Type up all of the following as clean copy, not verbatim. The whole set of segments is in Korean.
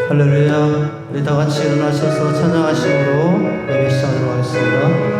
할렐루야. 우리 다 같이 일어나셔서 찬양하심으로 예배 시작하도록 하겠습니다.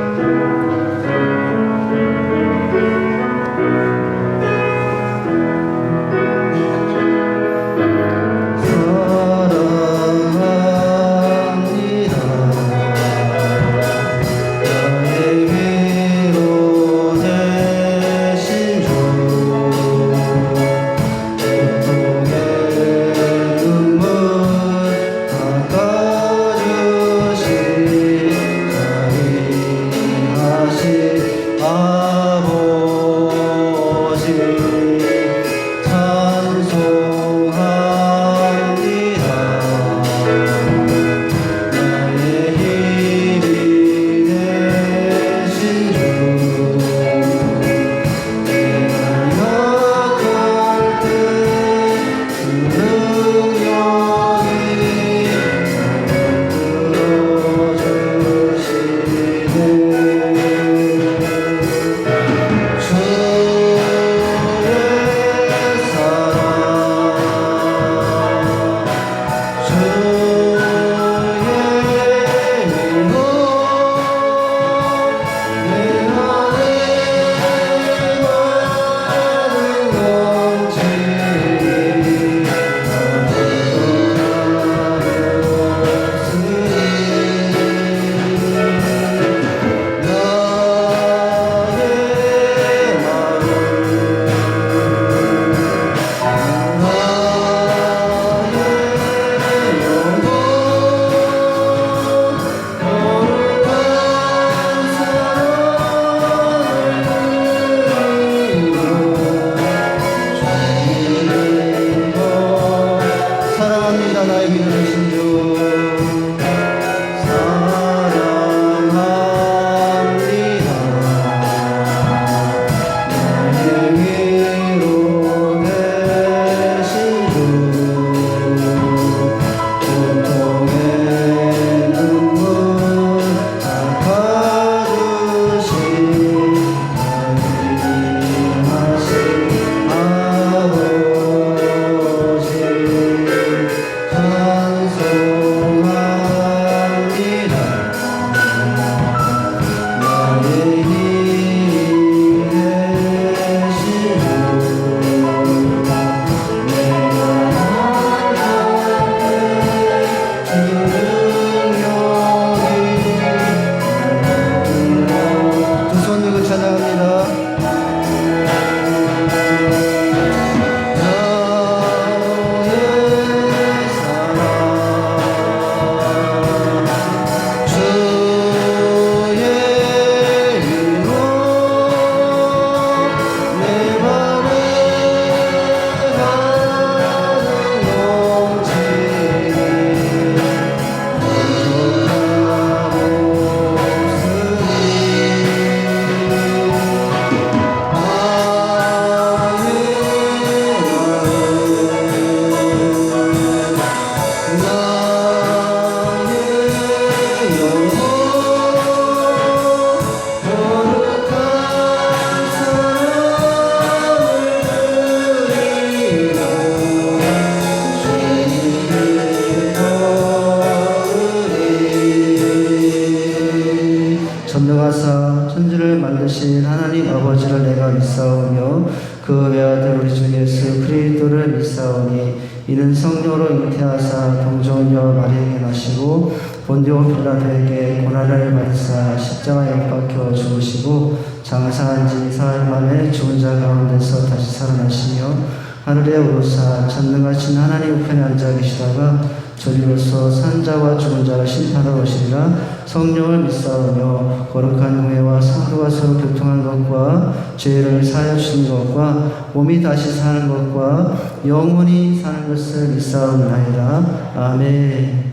전능하사 천지를 만드신 하나님 아버지를 내가 믿사오며 그 외아들 우리 주 예수 그리스도를 믿사오니 이는 성령으로 잉태하사 동정녀 마리아에게 나시고 본디오 빌라도에게 고난을 받으사 십자가에 못 박혀 죽으시고 장사한 지 사흘 만에 죽은 자 가운데서 다시 살아나시며 하늘에 오르사 전능하신 하나님 우편에 앉아 계시다가 저리로서 산자와 죽은 자를 심판하러 오시리라. 성령을 믿사오며 거룩한 후회와 성도가 서로 교통한 것과 죄를 사하여 주신 것과 몸이 다시 사는 것과 영원히 사는 것을 믿사옵나이다. 아멘.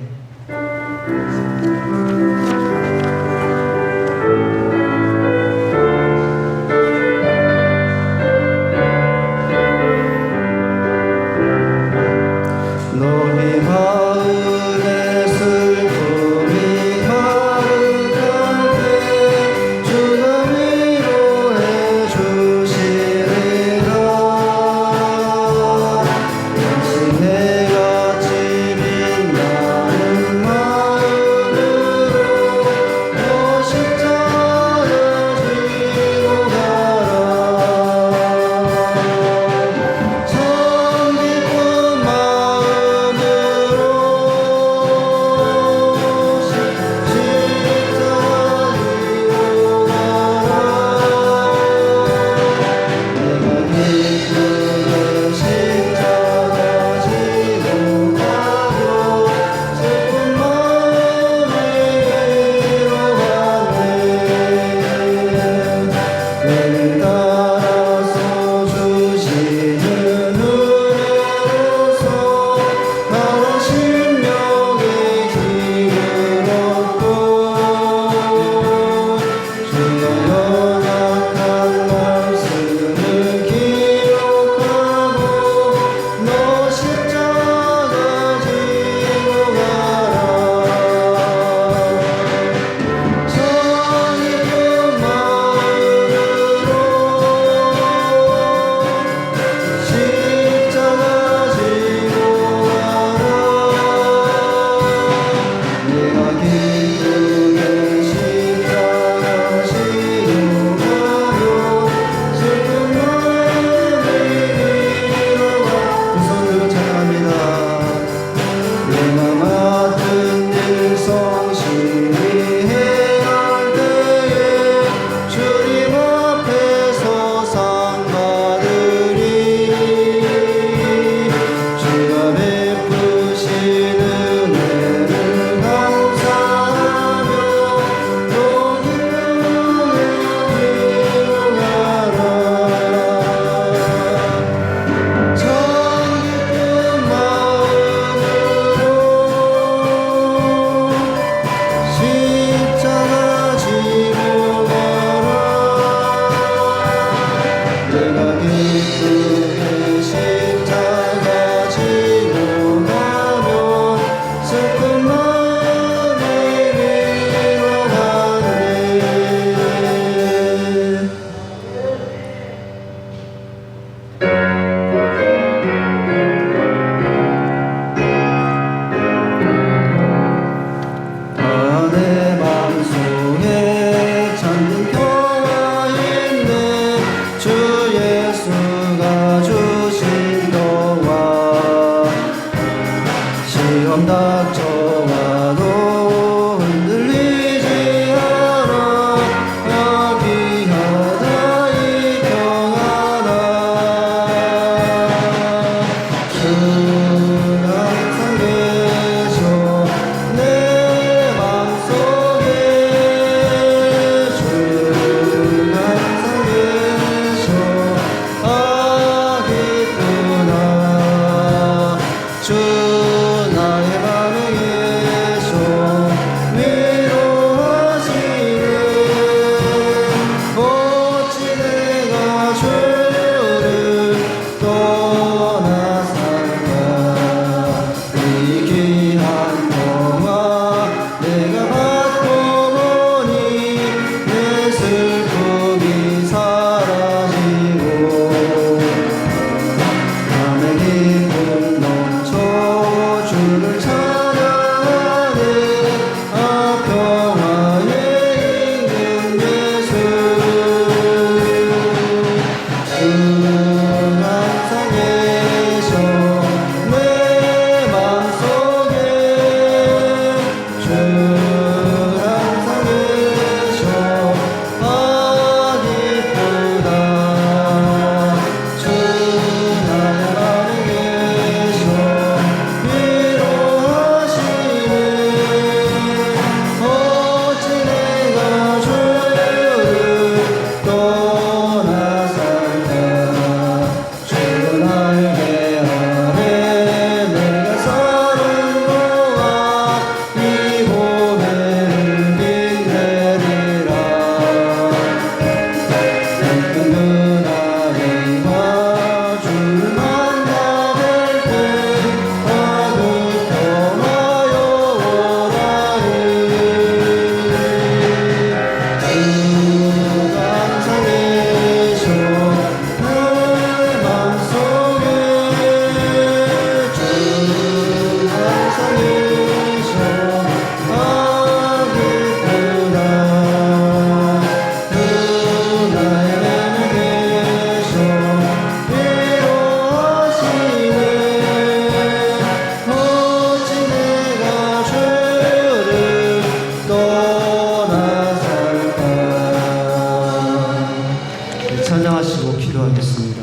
내가 지민 기도하겠습니다.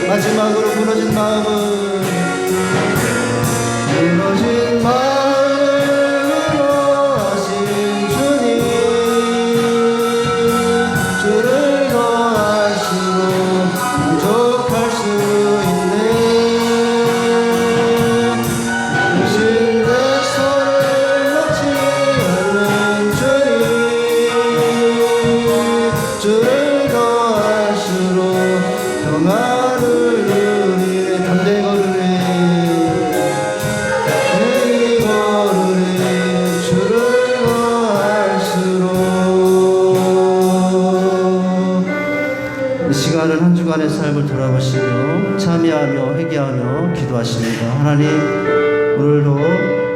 마지막으로 무너진 마음으로 하신 주님, 주를 더하시고 만족할 수 있네. 대신 내 손을 놓지 않는 주님, 주를 더하시고 평안을 담대 걸으리, 내이 걸으리, 주를 더할수록. 이 시간은 한 주간의 삶을 돌아보시며 참여하며 회개하며 기도하십니다. 하나님, 오늘도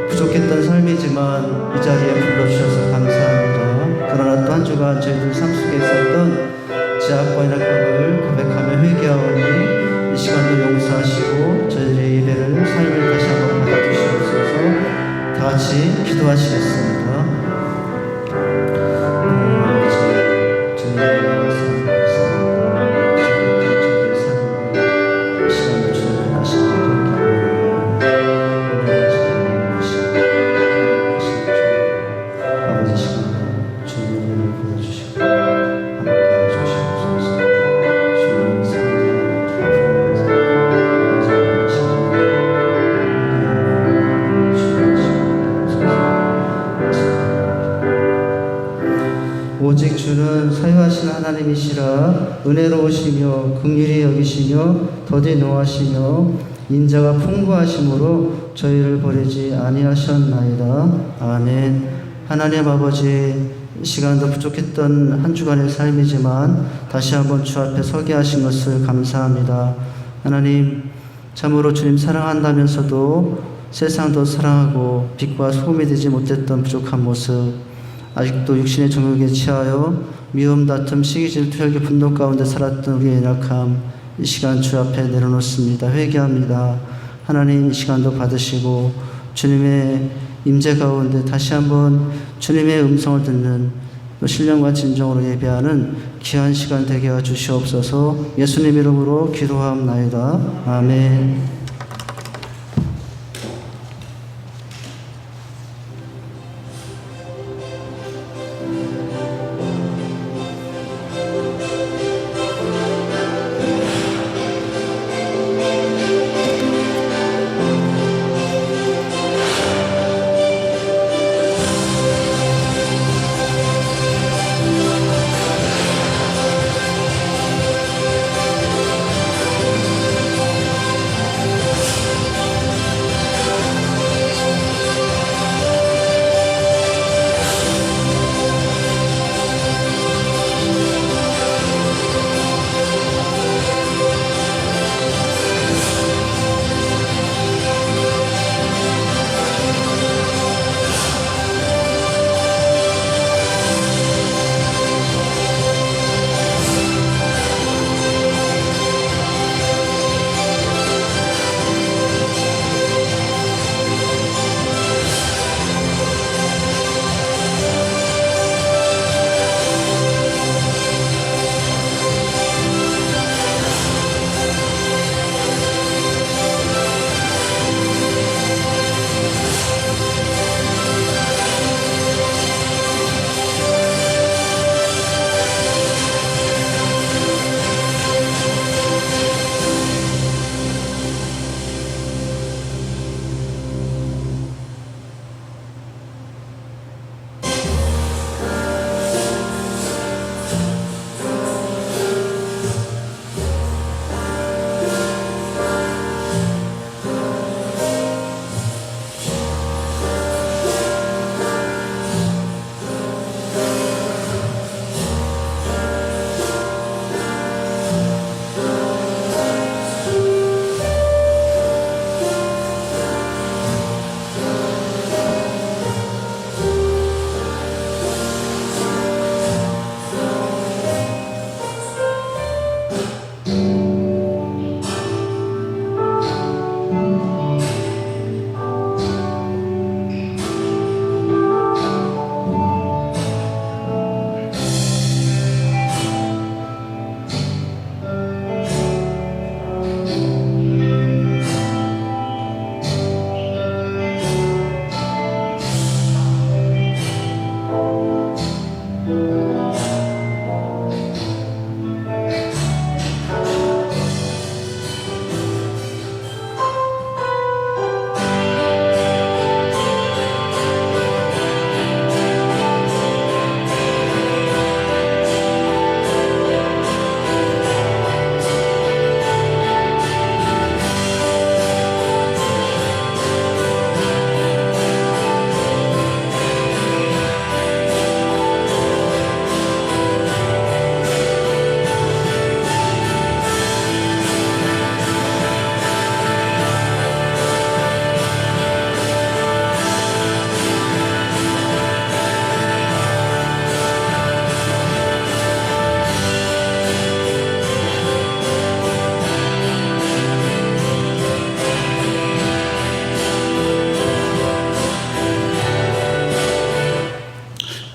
부족했던 삶이지만 이 자리에 불러주셔서 감사합니다. 그러나 또 한 주간 저희들 삶 속에 있었던 제약과 연약함을 고백하며 회개하오니 이 시간도 용서하시고 저희들의 예배를 삶을 다시 한번 받아주시옵소서. 다 같이 기도하시겠습니다. 아버지, 저희가 살고 있습니다. 부족했던 저희들의 삶을 받으시라. 은혜로우시며 긍휼히 여기시며 더디 노하시며 인자가 풍부하심으로 저희를 버리지 아니하셨나이다. 아멘. 하나님 아버지, 시간도 부족했던 한 주간의 삶이지만 다시 한번 주 앞에 서게 하신 것을 감사합니다. 하나님, 참으로 주님 사랑한다면서도 세상도 사랑하고 빛과 소금이 되지 못했던 부족한 모습, 아직도 육신의 정욕에 취하여 미움, 다툼, 시기, 질투, 혈기, 분노 가운데 살았던 우리의 연약함, 이 시간 주 앞에 내려놓습니다. 회개합니다. 하나님, 이 시간도 받으시고 주님의 임재 가운데 다시 한번 주님의 음성을 듣는 또 신령과 진정으로 예배하는 귀한 시간 되게 해 주시옵소서. 예수님 이름으로 기도하옵나이다. 아멘.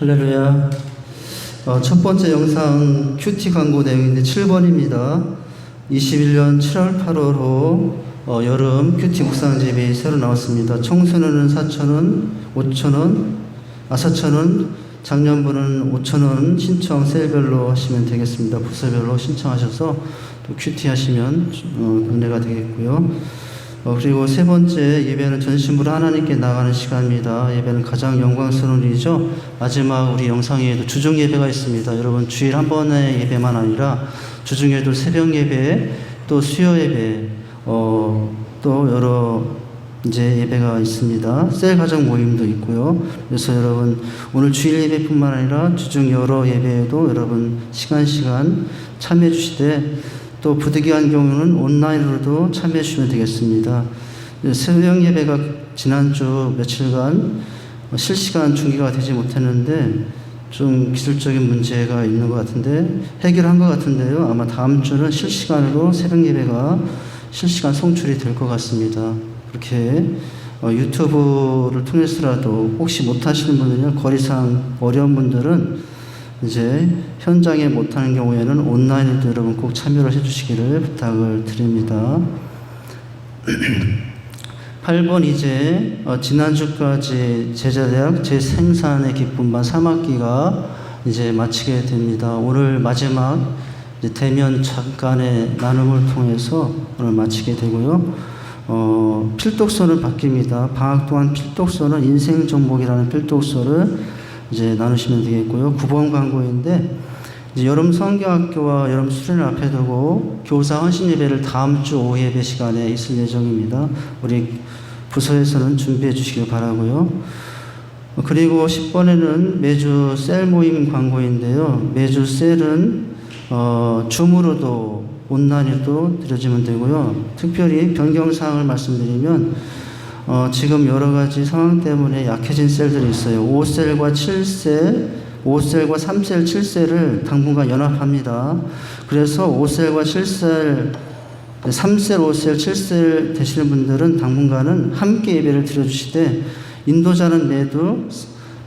할렐루야. 첫 번째 영상 큐티 광고 내용인데 7번입니다. 21년 7월 8월호 여름 큐티 묵상집이 새로 나왔습니다. 청소년은 4,000원, 5,000원, 4,000원, 작년분은 5,000원 신청 세일별로 하시면 되겠습니다. 부서별로 신청하셔서 또 큐티 하시면 은혜가 되겠고요. 그리고 세 번째 예배는 전심으로 하나님께 나가는 시간입니다. 예배는 가장 영광스러운 일이죠. 마지막 우리 영상에도 주중 예배가 있습니다. 여러분 주일 한 번의 예배만 아니라 주중에도 새벽 예배, 또 수요 예배, 또 여러 이제 예배가 있습니다. 셀 가정 모임도 있고요. 그래서 여러분 오늘 주일 예배뿐만 아니라 주중 여러 예배에도 여러분 시간 참여해 주시되, 또 부득이한 경우는 온라인으로도 참여해 주시면 되겠습니다. 새벽 예배가 지난주 며칠간 실시간 중계가 되지 못했는데 좀 기술적인 문제가 있는 것 같은데 해결한 것 같은데요. 아마 다음 주는 실시간으로 새벽 예배가 실시간 송출이 될 것 같습니다. 그렇게 유튜브를 통해서라도 혹시 못하시는 분들이나 거리상 어려운 분들은 이제 현장에 못하는 경우에는 온라인에도 여러분 꼭 참여를 해주시기를 부탁을 드립니다. 8번 이제 지난주까지 제자대학 제생산의 기쁨반 3학기가 이제 마치게 됩니다. 오늘 마지막 이제 대면 잠깐의 나눔을 통해서 오늘 마치게 되고요. 필독서는 바뀝니다. 방학 동안 필독서는 인생정복이라는 필독서를 이제 나누시면 되겠고요. 9번 광고인데 이제 여름 성경학교와 여름 수련을 앞에 두고 교사 헌신 예배를 다음 주 오후 예배 시간에 있을 예정입니다. 우리 부서에서는 준비해 주시길 바라고요. 그리고 10번에는 매주 셀 모임 광고인데요. 매주 셀은 줌으로도 온라인에도 드려지면 되고요. 특별히 변경사항을 말씀드리면 지금 여러 가지 상황 때문에 약해진 셀들이 있어요. 5셀과 7셀, 5셀과 3셀, 7셀을 당분간 연합합니다. 그래서 5셀과 7셀, 3셀, 5셀, 7셀 되시는 분들은 당분간은 함께 예배를 드려주시되 인도자는 매주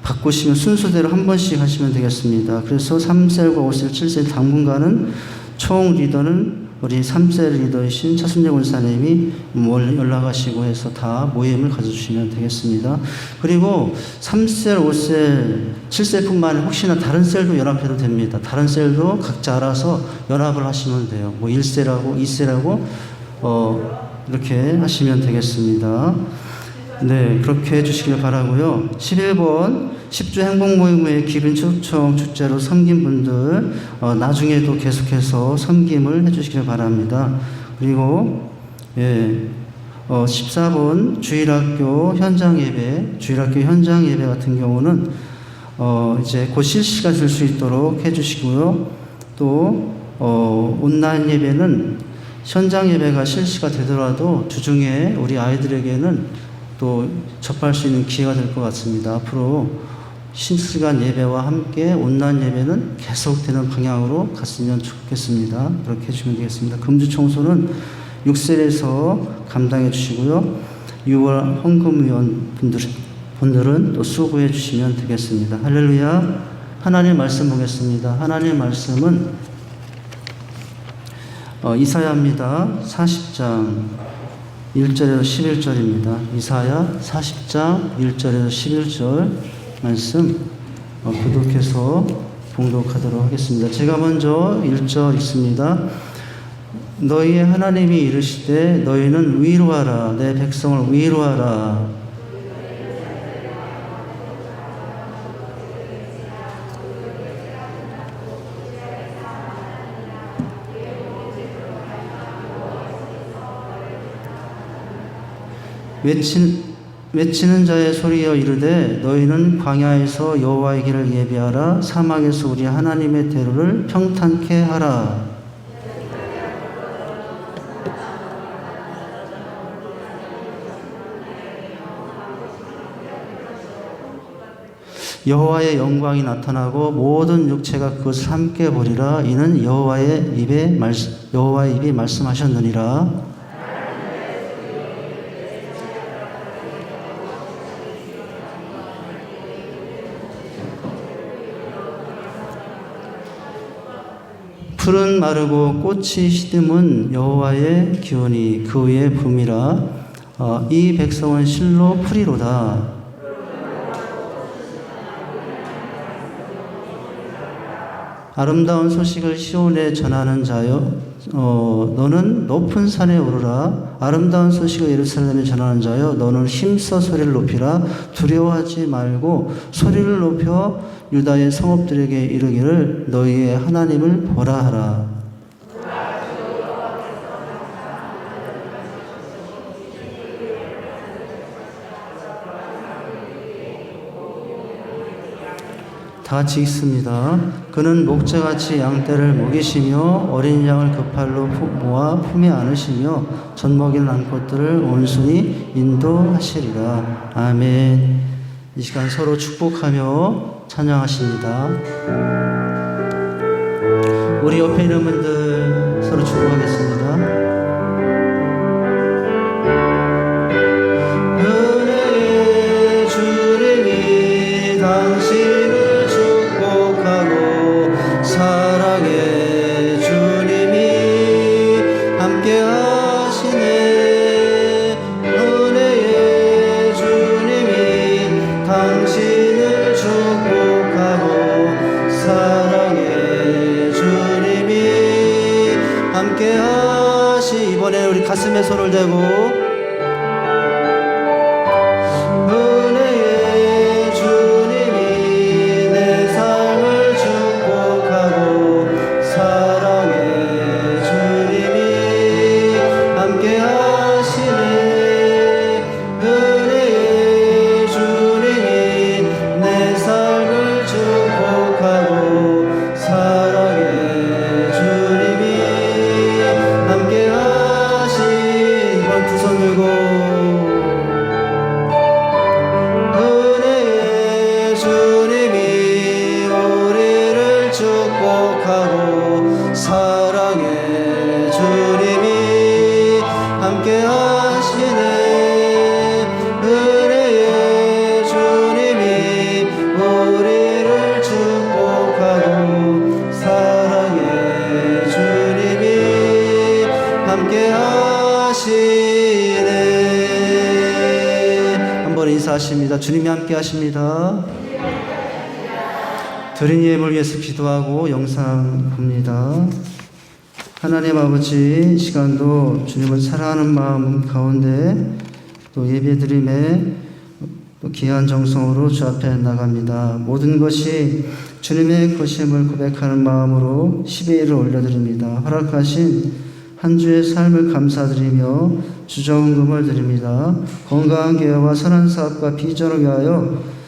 바꾸시면 순서대로 한 번씩 하시면 되겠습니다. 그래서 3셀과 5셀, 7셀 당분간은 총 리더는 우리 3셀 리더이신 차순재 권사님이 연락하시고 해서 다 모임을 가져주시면 되겠습니다. 그리고 3셀, 5셀, 7셀뿐만 아니라 혹시나 다른 셀도 연합해도 됩니다. 다른 셀도 각자 알아서 연합을 하시면 돼요. 뭐 1셀하고 2셀하고 이렇게 하시면 되겠습니다. 네, 그렇게 해주시길 바라고요. 11번 10주 행복모임 후에 기빈 초청 축제로 섬긴 분들 나중에도 계속해서 섬김을 해주시길 바랍니다. 그리고 14번 주일학교 현장 예배 같은 경우는 이제 곧 실시가 될 수 있도록 해주시고요. 또 온라인 예배는 현장 예배가 실시가 되더라도 주중에 우리 아이들에게는 또 접할 수 있는 기회가 될 것 같습니다. 앞으로 실시간 예배와 함께 온라인 예배는 계속되는 방향으로 갔으면 좋겠습니다. 그렇게 해주시면 되겠습니다. 금주 청소는 6셀에서 감당해 주시고요. 6월 헌금위원 분들은 또 수고해 주시면 되겠습니다. 할렐루야. 하나님 말씀 보겠습니다. 하나님 말씀은 이사야입니다. 40장 1절에서 11절입니다. 이사야 40장 1절에서 11절 말씀 교독해서 봉독하도록 하겠습니다. 제가 먼저 1절 읽습니다. 너희의 하나님이 이르시되 너희는 위로하라. 내 백성을 위로하라. 외치는 자의 소리여 이르되 너희는 광야에서 여호와의 길을 예비하라. 사막에서 우리 하나님의 대로를 평탄케 하라. 여호와의 영광이 나타나고 모든 육체가 그것을 함께 보리라. 이는 여호와의 입이 말씀하셨느니라. 풀은 마르고 꽃이 시듬은 여호와의 기운이 그 위에 붐이라. 이 백성은 실로 풀이로다. 아름다운 소식을 시온에 전하는 자여 너는 높은 산에 오르라. 아름다운 소식을 예루살렘에 전하는 자여, 너는 힘써 소리를 높이라. 두려워하지 말고 소리를 높여 유다의 성읍들에게 이르기를 너희의 하나님을 보라 하라. 다 같이 읽습니다. 그는 목자같이 양떼를 먹이시며 어린 양을 그 팔로 모아 품에 안으시며 젖먹이는 암컷들을 온순히 인도하시리라. 아멘. 이 시간 서로 축복하며 찬양하십니다. 우리 옆에 있는 분들 서로 축복하겠습니다. 은혜의 주님이 당신을 사랑의 주님이 함께 하시네. 은혜의 주님이 당신을 축복하고 사랑의 주님이 함께 하시. 이번에 우리 가슴에 손을 대고 사랑의 주님이 함께 하시네. 은혜의 주님이 우리를 축복하고 사랑의 주님이 함께 하시네. 한번 인사하십니다. 주님이 함께 하십니다. 드린 예물 위해서 기도하고 영상 봅니다. 하나님 아버지, 이 시간도 주님을 사랑하는 마음 가운데 또 예배드림에 또 귀한 정성으로 주 앞에 나갑니다. 모든 것이 주님의 것임을 고백하는 마음으로 10의 1을 올려드립니다. 허락하신 한 주의 삶을 감사드리며 주정금을 드립니다. 건강한 교회와 선한 사업과 비전을 위하여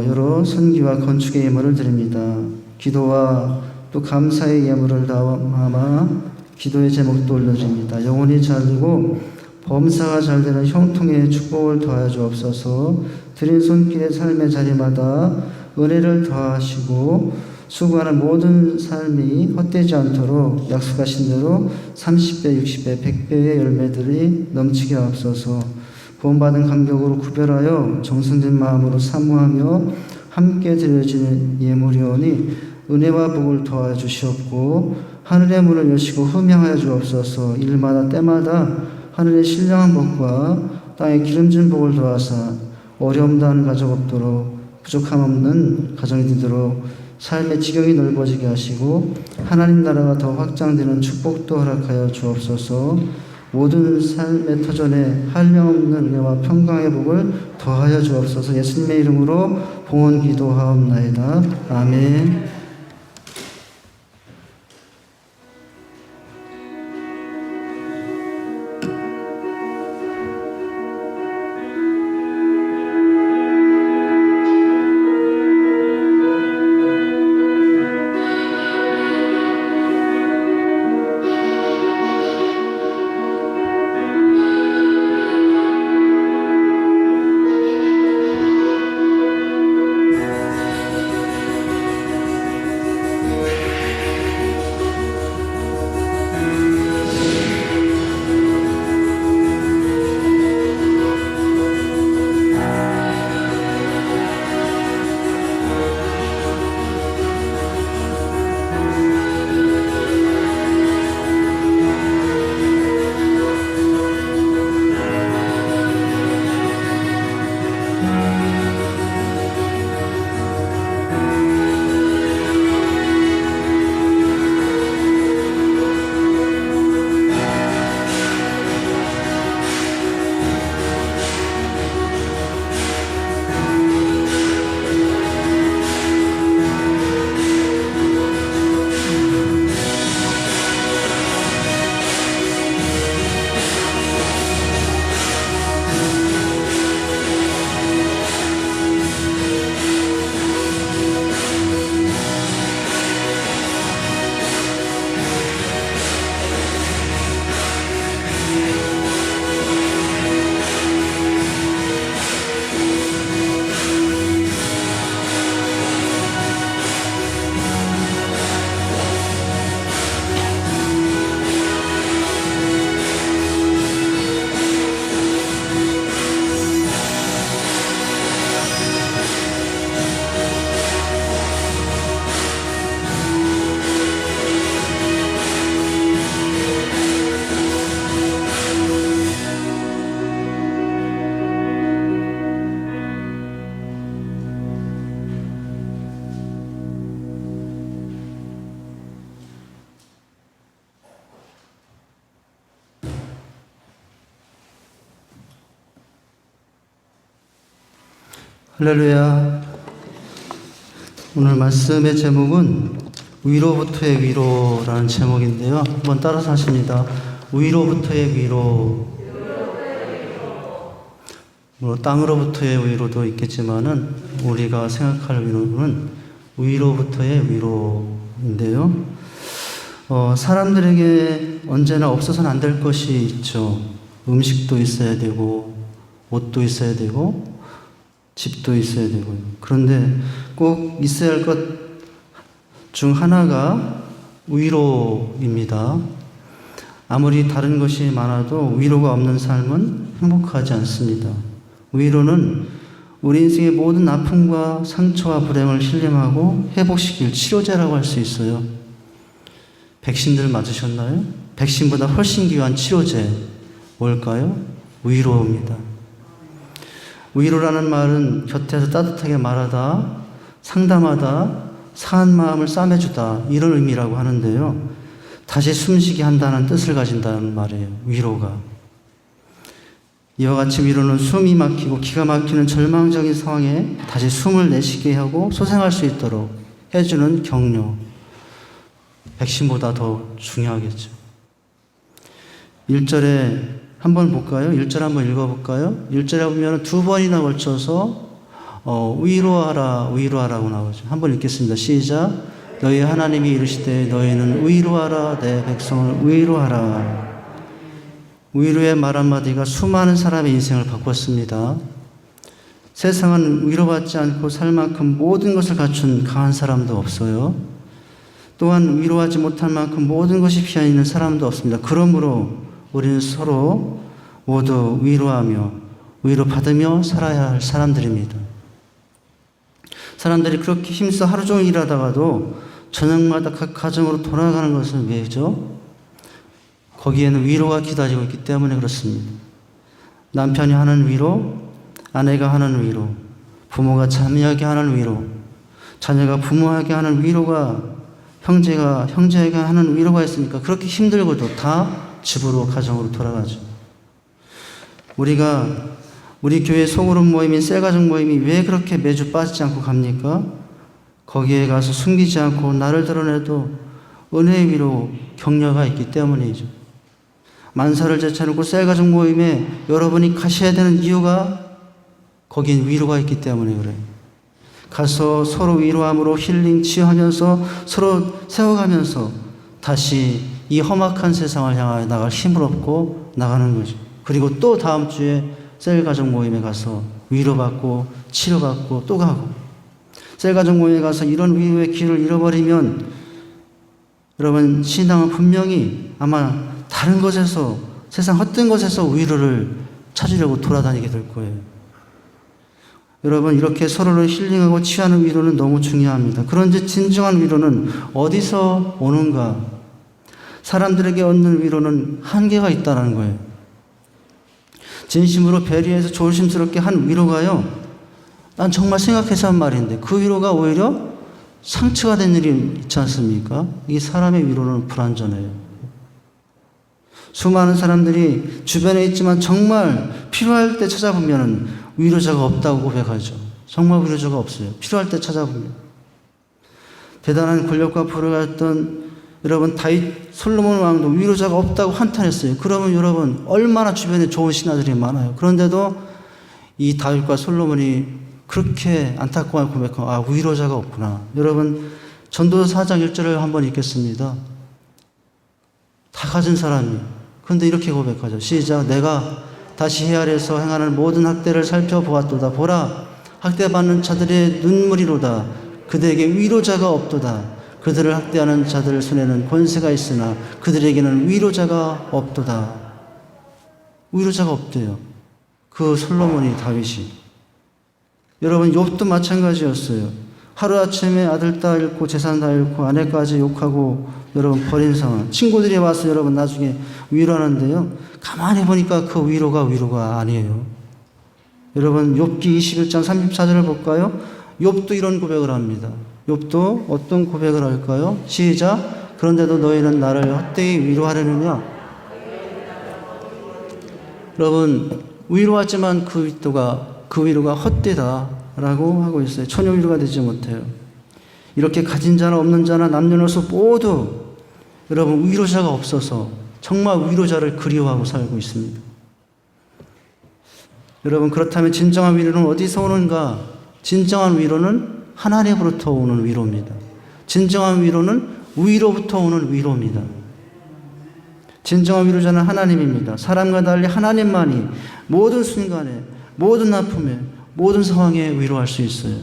여러 선기와 건축의 예물을 드립니다. 기도와 또 감사의 예물을 담아 기도의 제목도 올려드립니다. 영혼이 잘 되고 범사가 잘 되는 형통의 축복을 더하여 주옵소서. 드린 손길의 삶의 자리마다 은혜를 더하시고 수고하는 모든 삶이 헛되지 않도록 약속하신 대로 30배, 60배, 100배의 열매들이 넘치게 하옵소서. 구원받은 감격으로 구별하여 정성된 마음으로 사모하며 함께 드려지는 예물이오니 은혜와 복을 더하여 주시옵고 하늘의 문을 여시고 흠양하여 주옵소서. 일마다 때마다 하늘의 신령한 복과 땅의 기름진 복을 더하사 어려움 당하는 가정 없도록 부족함 없는 가정이 되도록 삶의 지경이 넓어지게 하시고 하나님 나라가 더 확장되는 축복도 허락하여 주옵소서. 모든 삶의 터전에 한량없는 은혜와 평강의 복을 더하여 주옵소서. 예수님의 이름으로 봉헌 기도하옵나이다. 아멘. 할렐루야. 오늘 말씀의 제목은 위로부터의 위로라는 제목인데요. 한번 따라서 하십니다. 위로부터의 위로. 뭐 땅으로부터의 위로도 있겠지만은 우리가 생각할 위로는 위로부터의 위로인데요. 사람들에게 언제나 없어서는 안 될 것이 있죠. 음식도 있어야 되고, 옷도 있어야 되고, 집도 있어야 되고요. 그런데 꼭 있어야 할 것 중 하나가 위로입니다. 아무리 다른 것이 많아도 위로가 없는 삶은 행복하지 않습니다. 위로는 우리 인생의 모든 아픔과 상처와 불행을 힐링하고 회복시킬 치료제라고 할 수 있어요. 백신들 맞으셨나요? 백신보다 훨씬 귀한 치료제 뭘까요? 위로입니다. 위로라는 말은 곁에서 따뜻하게 말하다, 상담하다, 상한 마음을 싸매주다 이런 의미라고 하는데요. 다시 숨쉬게 한다는 뜻을 가진다는 말이에요. 위로가. 이와 같이 위로는 숨이 막히고 기가 막히는 절망적인 상황에 다시 숨을 내쉬게 하고 소생할 수 있도록 해주는 격려. 백신보다 더 중요하겠죠. 1절에 한번 볼까요? 1절 한번 읽어볼까요? 1절에 보면 두 번이나 걸쳐서 위로하라, 위로하라고 나오죠. 한번 읽겠습니다. 시작. 너희 하나님이 이르시되 너희는 위로하라, 내 백성을 위로하라. 위로의 말 한마디가 수많은 사람의 인생을 바꿨습니다. 세상은 위로받지 않고 살 만큼 모든 것을 갖춘 강한 사람도 없어요. 또한 위로하지 못할 만큼 모든 것이 비어있는 사람도 없습니다. 그러므로 우리는 서로 모두 위로하며 위로받으며 살아야 할 사람들입니다. 사람들이 그렇게 힘써 하루 종일 일하다가도 저녁마다 각 가정으로 돌아가는 것은 왜죠? 거기에는 위로가 기다리고 있기 때문에 그렇습니다. 남편이 하는 위로, 아내가 하는 위로, 부모가 자녀에게 하는 위로, 자녀가 부모에게 하는 위로가 형제가 형제에게 하는 위로가 있으니까 그렇게 힘들고도 다 집으로 가정으로 돌아가죠. 우리 교회 소그룹 모임인 셀가족 모임이 왜 그렇게 매주 빠지지 않고 갑니까? 거기에 가서 숨기지 않고 나를 드러내도 은혜의 위로 격려가 있기 때문이죠. 만사를 제쳐놓고 셀가족 모임에 여러분이 가셔야 되는 이유가 거긴 위로가 있기 때문에 그래요. 가서 서로 위로함으로 힐링 치유하면서 서로 세워가면서 다시 이 험악한 세상을 향하여 나갈 힘을 얻고 나가는 거죠. 그리고 또 다음 주에 셀가족 모임에 가서 위로받고 치료받고 또 가고, 셀가족 모임에 가서 이런 위로의 길을 잃어버리면 여러분 신앙은 분명히 아마 다른 곳에서, 세상 헛된 곳에서 위로를 찾으려고 돌아다니게 될 거예요. 여러분 이렇게 서로를 힐링하고 치유하는 위로는 너무 중요합니다. 그런데 진정한 위로는 어디서 오는가? 사람들에게 얻는 위로는 한계가 있다는 거예요. 진심으로 배려해서 조심스럽게 한 위로가요, 난 정말 생각해서 한 말인데 그 위로가 오히려 상처가 된 일이 있지 않습니까? 이 사람의 위로는 불완전해요. 수많은 사람들이 주변에 있지만 정말 필요할 때 찾아보면 위로자가 없다고 고백하죠. 정말 위로자가 없어요. 필요할 때 찾아보면. 대단한 권력과 부를 가졌던 여러분 다윗 솔로몬 왕도 위로자가 없다고 한탄했어요. 그러면 여러분 얼마나 주변에 좋은 신하들이 많아요. 그런데도 이 다윗과 솔로몬이 그렇게 안타까워 고백하고 위로자가 없구나. 여러분 전도서 4장 1절을 한번 읽겠습니다. 다 가진 사람이 그런데 이렇게 고백하죠. 시작. 내가 다시 헤아려서 행하는 모든 학대를 살펴보았도다. 보라, 학대받는 자들의 눈물이로다. 그들에게 위로자가 없도다. 그들을 학대하는 자들 손에는 권세가 있으나 그들에게는 위로자가 없도다. 위로자가 없대요. 그 솔로몬이, 다윗이. 여러분 욥도 마찬가지였어요. 하루아침에 아들 다 잃고 재산 다 잃고 아내까지 욕하고 여러분 버린 상황. 친구들이 와서 여러분 나중에 위로하는데요, 가만히 보니까 그 위로가 아니에요. 여러분 욥기 21장 34절을 볼까요? 욥도 이런 고백을 합니다. 욥도 어떤 고백을 할까요? 시작. 그런데도 너희는 나를 헛되이 위로하려느냐? 여러분 위로하지만 그 위로가 헛되다. 라고 하고 있어요. 전혀 위로가 되지 못해요. 이렇게 가진 자나 없는 자나 남녀노소 모두 여러분 위로자가 없어서 정말 위로자를 그리워하고 살고 있습니다. 여러분 그렇다면 진정한 위로는 어디서 오는가? 진정한 위로는 하나님으로부터 오는 위로입니다. 진정한 위로는 위로부터 오는 위로입니다. 진정한 위로자는 하나님입니다. 사람과 달리 하나님만이 모든 순간에, 모든 아픔에, 모든 상황에 위로할 수 있어요.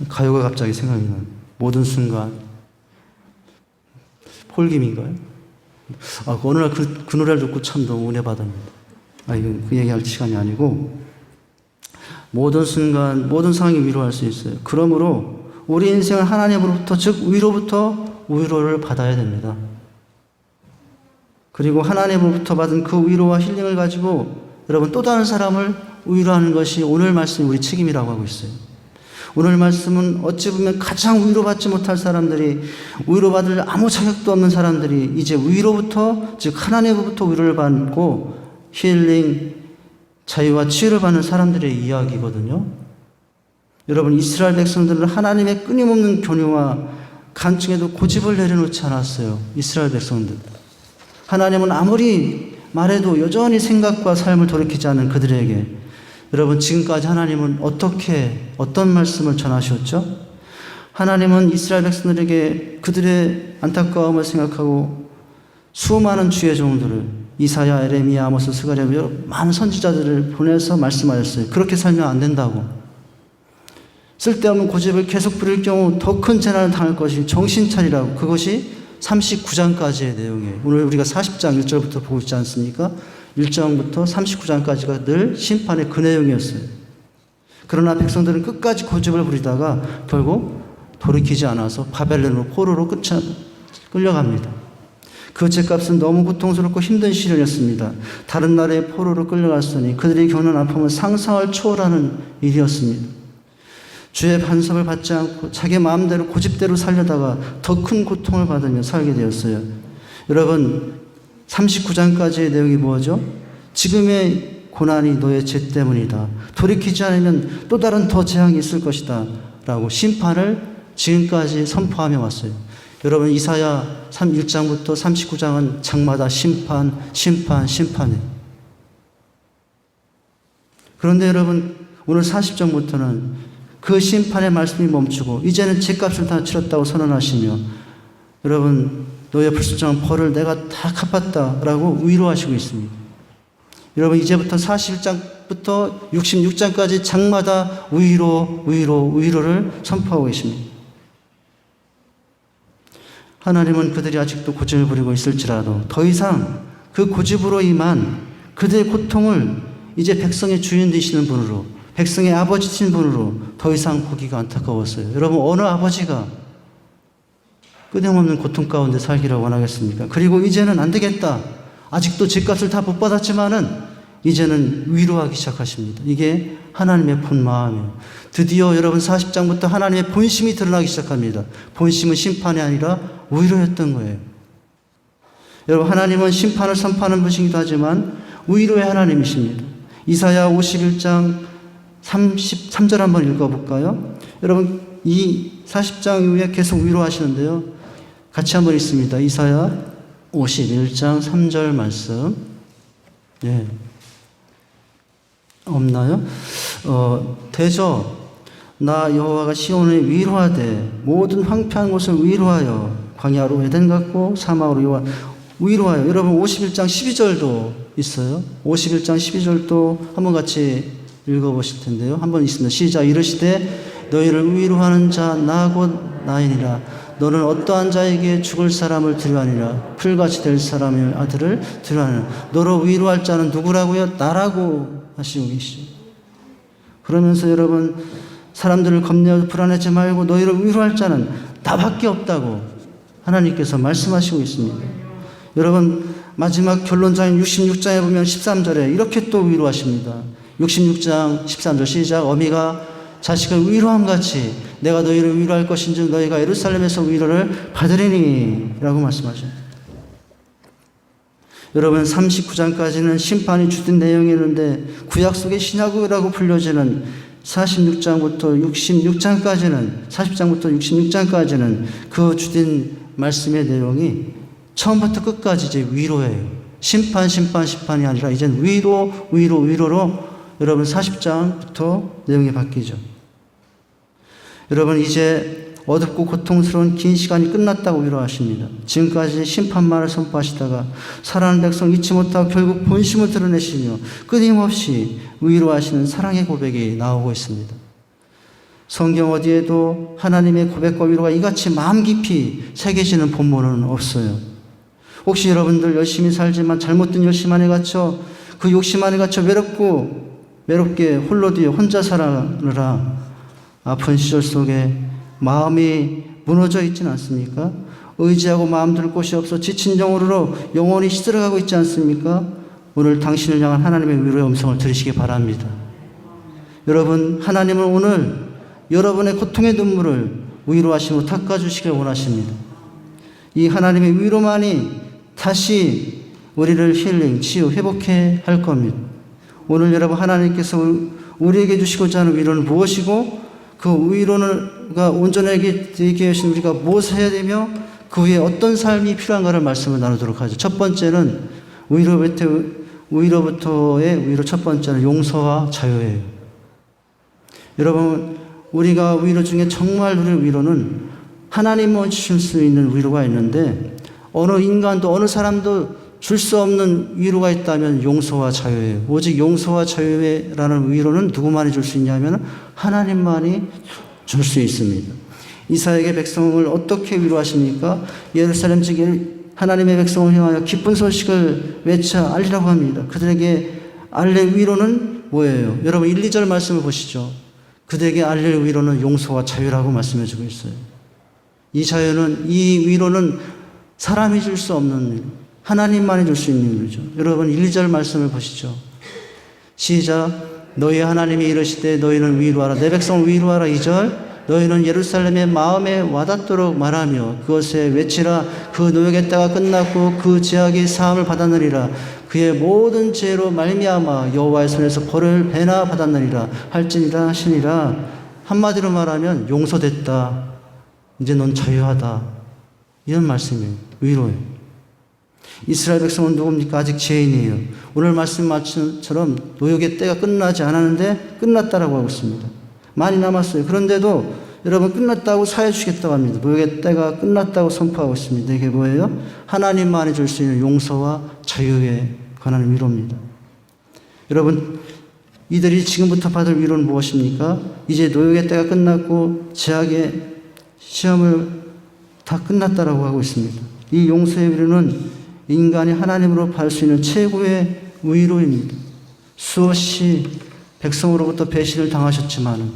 가요가 갑자기 생각이 나요. 모든 순간. 폴김인가요? 어느 날 그 노래를 듣고 참 너무 은혜 받았습니다. 이건 그 얘기할 시간이 아니고, 모든 순간, 모든 상황에 위로할 수 있어요. 그러므로 우리 인생은 하나님으로부터, 즉 위로부터 위로를 받아야 됩니다. 그리고 하나님으로부터 받은 그 위로와 힐링을 가지고 여러분 또 다른 사람을 위로하는 것이 오늘 말씀 우리 책임이라고 하고 있어요. 오늘 말씀은 어찌 보면 가장 위로받지 못할 사람들이, 위로받을 아무 자격도 없는 사람들이 이제 위로부터, 즉 하나님으로부터 위로를 받고 힐링, 자유와 치유를 받는 사람들의 이야기거든요. 여러분 이스라엘 백성들은 하나님의 끊임없는 교훈과 간증에도 고집을 내려놓지 않았어요. 이스라엘 백성들. 하나님은 아무리 말해도 여전히 생각과 삶을 돌이키지 않는 그들에게, 여러분 지금까지 하나님은 어떤 말씀을 전하셨죠? 하나님은 이스라엘 백성들에게 그들의 안타까움을 생각하고 수많은 주의 종들을, 이사야, 에레미야, 아모스, 스가랴, 많은 선지자들을 보내서 말씀하셨어요. 그렇게 살면 안 된다고. 쓸데없는 고집을 계속 부릴 경우 더 큰 재난을 당할 것이 정신 차리라고. 그것이 39장까지의 내용이에요. 오늘 우리가 40장 1절부터 보고 있지 않습니까? 1장부터 39장까지가 늘 심판의 그 내용이었어요. 그러나 백성들은 끝까지 고집을 부리다가 결국 돌이키지 않아서 바벨론으로 포로로 끌려갑니다. 그 죄값은 너무 고통스럽고 힘든 시련이었습니다. 다른 나라의 포로로 끌려갔으니 그들이 겪는 아픔은 상상을 초월하는 일이었습니다. 주의 반석을 받지 않고 자기 마음대로 고집대로 살려다가 더 큰 고통을 받으며 살게 되었어요. 여러분 39장까지의 내용이 뭐죠? 지금의 고난이 너의 죄 때문이다. 돌이키지 않으면 또 다른 더 재앙이 있을 것이다. 라고 심판을 지금까지 선포하며 왔어요. 여러분 이사야 1장부터 39장은 장마다 심판이에요. 그런데 여러분 오늘 40장부터는 그 심판의 말씀이 멈추고 이제는 죄값을 다 치렀다고 선언하시며, 여러분 너의 불순종한 벌을 내가 다 갚았다라고 위로하시고 있습니다. 여러분 이제부터 41장부터 66장까지 장마다 위로를 선포하고 계십니다. 하나님은 그들이 아직도 고집을 부리고 있을지라도 더 이상 그 고집으로 임한 그들의 고통을 이제 백성의 주인 되시는 분으로, 백성의 아버지신 분으로 더 이상 보기가 안타까웠어요. 여러분 어느 아버지가 끊임없는 고통 가운데 살기를 원하겠습니까? 그리고 이제는 안 되겠다. 아직도 죄값을 다 못 받았지만은 이제는 위로하기 시작하십니다. 이게 하나님의 본 마음이에요. 드디어 여러분 40장부터 하나님의 본심이 드러나기 시작합니다. 본심은 심판이 아니라 위로였던 거예요. 여러분 하나님은 심판을 선포하는 분이기도 하지만 위로의 하나님이십니다. 이사야 51장 33절 한번 읽어볼까요? 여러분 이 40장 이후에 계속 위로하시는데요. 같이 한번 읽습니다. 이사야 51장 3절 말씀. 예. 없나요? 대저 나 여호와가 시온을 위로하되 모든 황폐한 곳을 위로하여 광야로 에덴 같고 사막으로 위로하여. 여러분 51장 12절도 있어요. 51장 12절도 한번 같이 읽어보실 텐데요. 한번 있습니다. 시작. 이르시되 너희를 위로하는 자 나 곧 나이니라. 너는 어떠한 자에게 죽을 사람을 두려워하니라. 풀같이 될 사람의 아들을 두려워하니라. 너로 위로할 자는 누구라고요? 나라고 하시고 계시죠. 그러면서 여러분 사람들을 겁내어 불안하지 말고 너희를 위로할 자는 나밖에 없다고 하나님께서 말씀하시고 있습니다. 여러분 마지막 결론장인 66장에 보면 13절에 이렇게 또 위로하십니다. 66장 13절 시작. 어미가 자식을 위로함 같이 내가 너희를 위로할 것인즉 너희가 예루살렘에서 위로를 받으리니 라고 말씀하셔요. 여러분 39장까지는 심판이 주된 내용이었는데 구약 속의 신약이라고 불려지는 40장부터 66장까지는 그 주된 말씀의 내용이 처음부터 끝까지 이제 위로예요. 심판이 아니라 이젠 위로로 여러분 40장부터 내용이 바뀌죠. 여러분 이제 어둡고 고통스러운 긴 시간이 끝났다고 위로하십니다. 지금까지 심판만을 선포하시다가 살아난 백성을 잊지 못하고 결국 본심을 드러내시며 끊임없이 위로하시는 사랑의 고백이 나오고 있습니다. 성경 어디에도 하나님의 고백과 위로가 이같이 마음 깊이 새겨지는 본문은 없어요. 혹시 여러분들 열심히 살지만 잘못된 욕심 안에 갇혀 그 욕심 안에 갇혀 외롭게 홀로 뒤에 혼자 살아느라 아픈 시절 속에 마음이 무너져 있지는 않습니까? 의지하고 마음 둘 곳이 없어 지친 영혼으로 영원히 시들어가고 있지 않습니까? 오늘 당신을 향한 하나님의 위로의 음성을 들으시기 바랍니다. 여러분, 하나님은 오늘 여러분의 고통의 눈물을 위로하심으로 닦아주시길 원하십니다. 이 하나님의 위로만이 다시 우리를 힐링, 치유, 회복해 할 겁니다. 오늘 여러분 하나님께서 우리에게 주시고자 하는 위로는 무엇이고 그 위로가 온전하게 되게 하신 우리가 무엇을 해야 되며 그 후에 어떤 삶이 필요한가를 말씀을 나누도록 하죠. 첫 번째는 위로부터의 위로 첫 번째는 용서와 자유예요. 여러분 우리가 위로 중에 정말 누릴 위로는 하나님만 주실 수 있는 위로가 있는데 어느 인간도 어느 사람도 줄 수 없는 위로가 있다면 용서와 자유예요. 오직 용서와 자유라는 위로는 누구만이 줄 수 있냐면 하나님만이 줄 수 있습니다. 이사야에게 백성을 어떻게 위로하십니까? 예루살렘 즉 하나님의 백성을 향하여 기쁜 소식을 외쳐 알리라고 합니다. 그들에게 알릴 위로는 뭐예요? 여러분 1, 2절 말씀을 보시죠. 그들에게 알릴 위로는 용서와 자유라고 말씀해 주고 있어요. 이 위로는 사람이 줄 수 없는 일, 하나님만이 줄 수 있는 일이죠. 여러분 1, 2절 말씀을 보시죠. 시작. 너희 하나님이 이르시되 너희는 위로하라. 내 백성을 위로하라. 2절. 너희는 예루살렘의 마음에 와닿도록 말하며 그것에 외치라. 그 노역의 때가 끝났고 그 죄악이 사함을 받았느니라. 그의 모든 죄로 말미암아 여호와의 손에서 벌을 배나 받았느니라 할지니라 하시니라. 한마디로 말하면 용서됐다. 이제 넌 자유하다. 이런 말씀이에요. 위로예요. 이스라엘 백성은 누굽니까? 아직 죄인이에요. 오늘 말씀처럼 노역의 때가 끝나지 않았는데 끝났다라고 하고 있습니다. 많이 남았어요. 그런데도 여러분 끝났다고 사해 주겠다고 합니다. 노역의 때가 끝났다고 선포하고 있습니다. 이게 뭐예요? 하나님만이 줄 수 있는 용서와 자유에 관한 위로입니다. 여러분 이들이 지금부터 받을 위로는 무엇입니까? 이제 노역의 때가 끝났고 죄악의 시험을 다 끝났다라고 하고 있습니다. 이 용서의 위로는 인간이 하나님으로 받을 수 있는 최고의 위로입니다. 수없이 백성으로부터 배신을 당하셨지만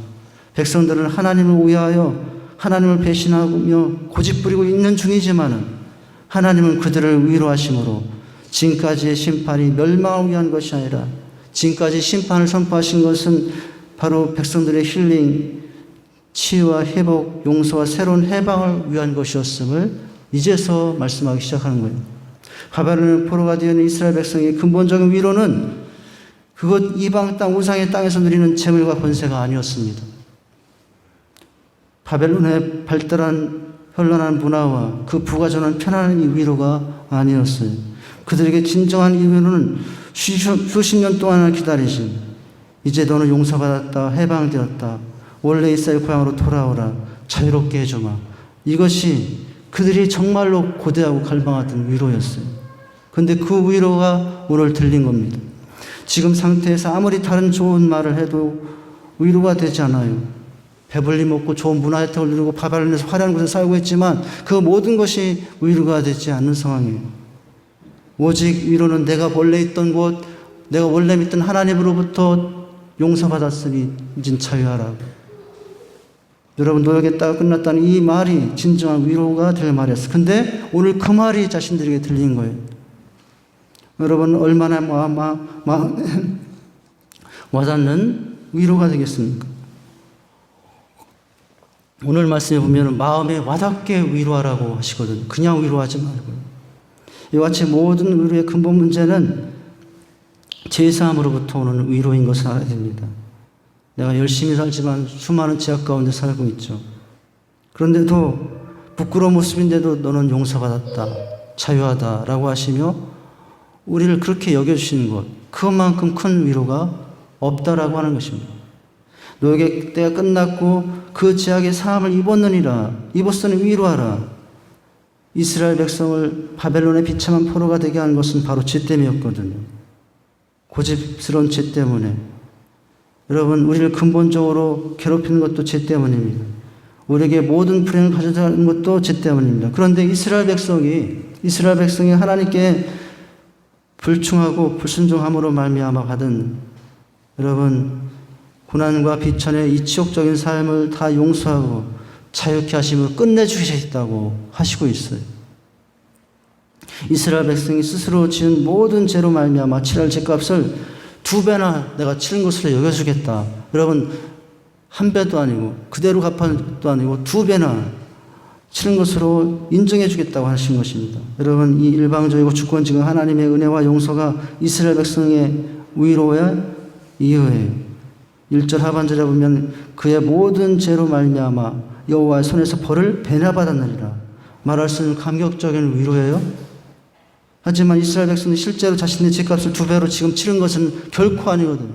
백성들은 하나님을 위하여 하나님을 배신하며 고집부리고 있는 중이지만 하나님은 그들을 위로하심으로 지금까지의 심판이 멸망을 위한 것이 아니라 지금까지 심판을 선포하신 것은 바로 백성들의 힐링, 치유와 회복, 용서와 새로운 해방을 위한 것이었음을 이제서 말씀하기 시작하는 거예요. 바벨론의 포로가 되어 있는 이스라엘 백성의 근본적인 위로는 그것 이방 땅 우상의 땅에서 누리는 재물과 권세가 아니었습니다. 바벨론의 발달한 현란한 문화와 그 부가전한 편안한 이 위로가 아니었어요. 그들에게 진정한 이 위로는 수십 년 동안을 기다리신 이제 너는 용서받았다, 해방되었다, 원래 이스라엘 고향으로 돌아오라, 자유롭게 해주마. 이것이 그들이 정말로 고대하고 갈망하던 위로였어요. 그런데 그 위로가 오늘 들린 겁니다. 지금 상태에서 아무리 다른 좋은 말을 해도 위로가 되지 않아요. 배불리 먹고 좋은 문화 혜택을 누리고 바벨론에서 화려한 곳에 살고 있지만 그 모든 것이 위로가 되지 않는 상황이에요. 오직 위로는 내가 원래 있던 곳, 내가 원래 믿던 하나님으로부터 용서받았으니 이젠 자유하라고. 여러분 노역의 때가 끝났다는 이 말이 진정한 위로가 될 말이었어요. 근데 오늘 그 말이 자신들에게 들린 거예요. 여러분 얼마나 마음에 와닿는 위로가 되겠습니까? 오늘 말씀에 보면 마음에 와닿게 위로하라고 하시거든요. 그냥 위로하지 말고요. 이와 같이 모든 위로의 근본 문제는 제사함으로부터 오는 위로인 것을 알아야 됩니다. 내가 열심히 살지만 수많은 제약 가운데 살고 있죠. 그런데도 부끄러운 모습인데도 너는 용서받았다, 자유하다라고 하시며 우리를 그렇게 여겨주시는 것, 그것만큼 큰 위로가 없다라고 하는 것입니다. 너에게 때가 끝났고 그 제약의 사함을 입었으니 위로하라. 이스라엘 백성을 바벨론의 비참한 포로가 되게 한 것은 바로 죄 때문이었거든요. 고집스러운 죄 때문에. 여러분, 우리를 근본적으로 괴롭히는 것도 죄 때문입니다. 우리에게 모든 불행을 가져다는 것도 죄 때문입니다. 그런데 이스라엘 백성이 하나님께 불충하고 불순종함으로 말미암아 받은 여러분 고난과 비천의 이 지옥적인 삶을 다 용서하고 자유케 하심을 끝내주시겠다고 하시고 있어요. 이스라엘 백성이 스스로 지은 모든 죄로 말미암아 치를 죄값을 2배나 내가 치른 것으로 여겨주겠다. 여러분, 1배도 아니고 그대로 갚은 것도 아니고 2배나 치른 것으로 인정해 주겠다고 하신 것입니다. 여러분, 이 일방적이고 주권적인 하나님의 은혜와 용서가 이스라엘 백성의 위로의 이유예요. 1절 하반절에 보면 그의 모든 죄로 말미암아 여호와의 손에서 벌을 배나 받았느니라. 말할 수 있는 감격적인 위로예요. 하지만 이스라엘 백성은 실제로 자신의 죄값을 2배로 지금 치른 것은 결코 아니거든요.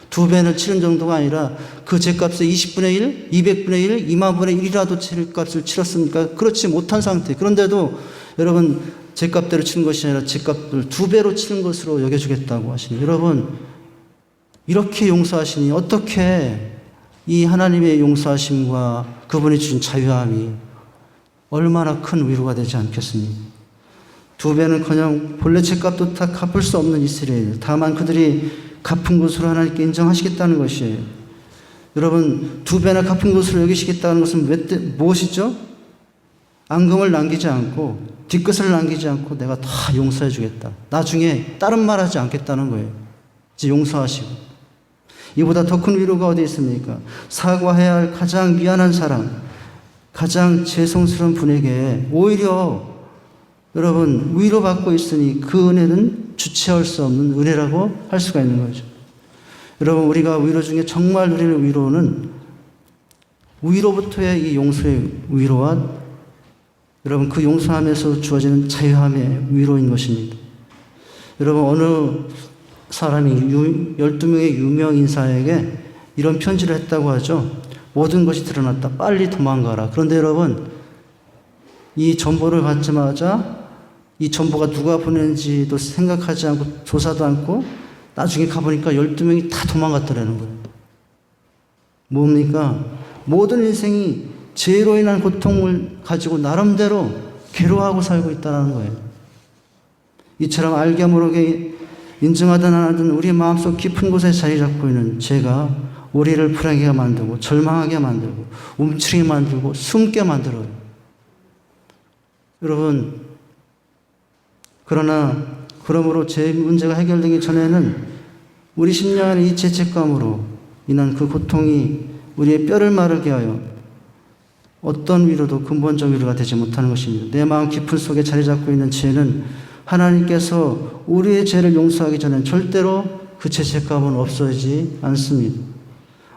2배를 치른 정도가 아니라 그 죄값의 20분의 1, 200분의 1, 2만분의 1이라도 죄값을 치렀으니까 그렇지 못한 상태. 그런데도 여러분 죄값대로 치는 것이 아니라 죄값을 2배로 치는 것으로 여겨주겠다고 하시니 여러분 이렇게 용서하시니 어떻게 이 하나님의 용서하심과 그분이 주신 자유함이 얼마나 큰 위로가 되지 않겠습니까? 2배는커녕 본래 죄값도 다 갚을 수 없는 이스라엘. 다만 그들이 갚은 것으로 하나님께 인정하시겠다는 것이에요. 여러분 2배나 갚은 것으로 여기시겠다는 것은 무엇이죠? 앙금을 남기지 않고 뒤끝을 남기지 않고 내가 다 용서해 주겠다. 나중에 다른 말 하지 않겠다는 거예요. 이제 용서하시고. 이보다 더 큰 위로가 어디 있습니까? 사과해야 할 가장 미안한 사람, 가장 죄송스러운 분에게 오히려 여러분 위로받고 있으니 그 은혜는 주체할 수 없는 은혜라고 할 수가 있는 거죠. 여러분 우리가 위로 중에 정말 누리는 위로는 위로부터의 이 용서의 위로와 여러분 그 용서함에서 주어지는 자유함의 위로인 것입니다. 여러분 어느 사람이 12명의 유명 인사에게 이런 편지를 했다고 하죠. 모든 것이 드러났다. 빨리 도망가라. 그런데 여러분 이 정보를 받자마자 이 정보가 누가 보냈는지도 생각하지 않고 조사도 않고 나중에 가보니까 12명이 다 도망갔더라는 거예요. 뭡니까? 모든 인생이 죄로 인한 고통을 가지고 나름대로 괴로워하고 살고 있다는 거예요. 이처럼 알게 모르게 인정하든 안 하든 우리 마음속 깊은 곳에 자리 잡고 있는 죄가 우리를 불행하게 만들고 절망하게 만들고 움츠리게 만들고 숨게 만들어요. 여러분 그러므로 죄 문제가 해결되기 전에는 우리 심령 안에 이 죄책감으로 인한 그 고통이 우리의 뼈를 마르게 하여 어떤 위로도 근본적 위로가 되지 못하는 것입니다. 내 마음 깊은 속에 자리 잡고 있는 죄는 하나님께서 우리의 죄를 용서하기 전엔 절대로 그 죄책감은 없어지지 않습니다.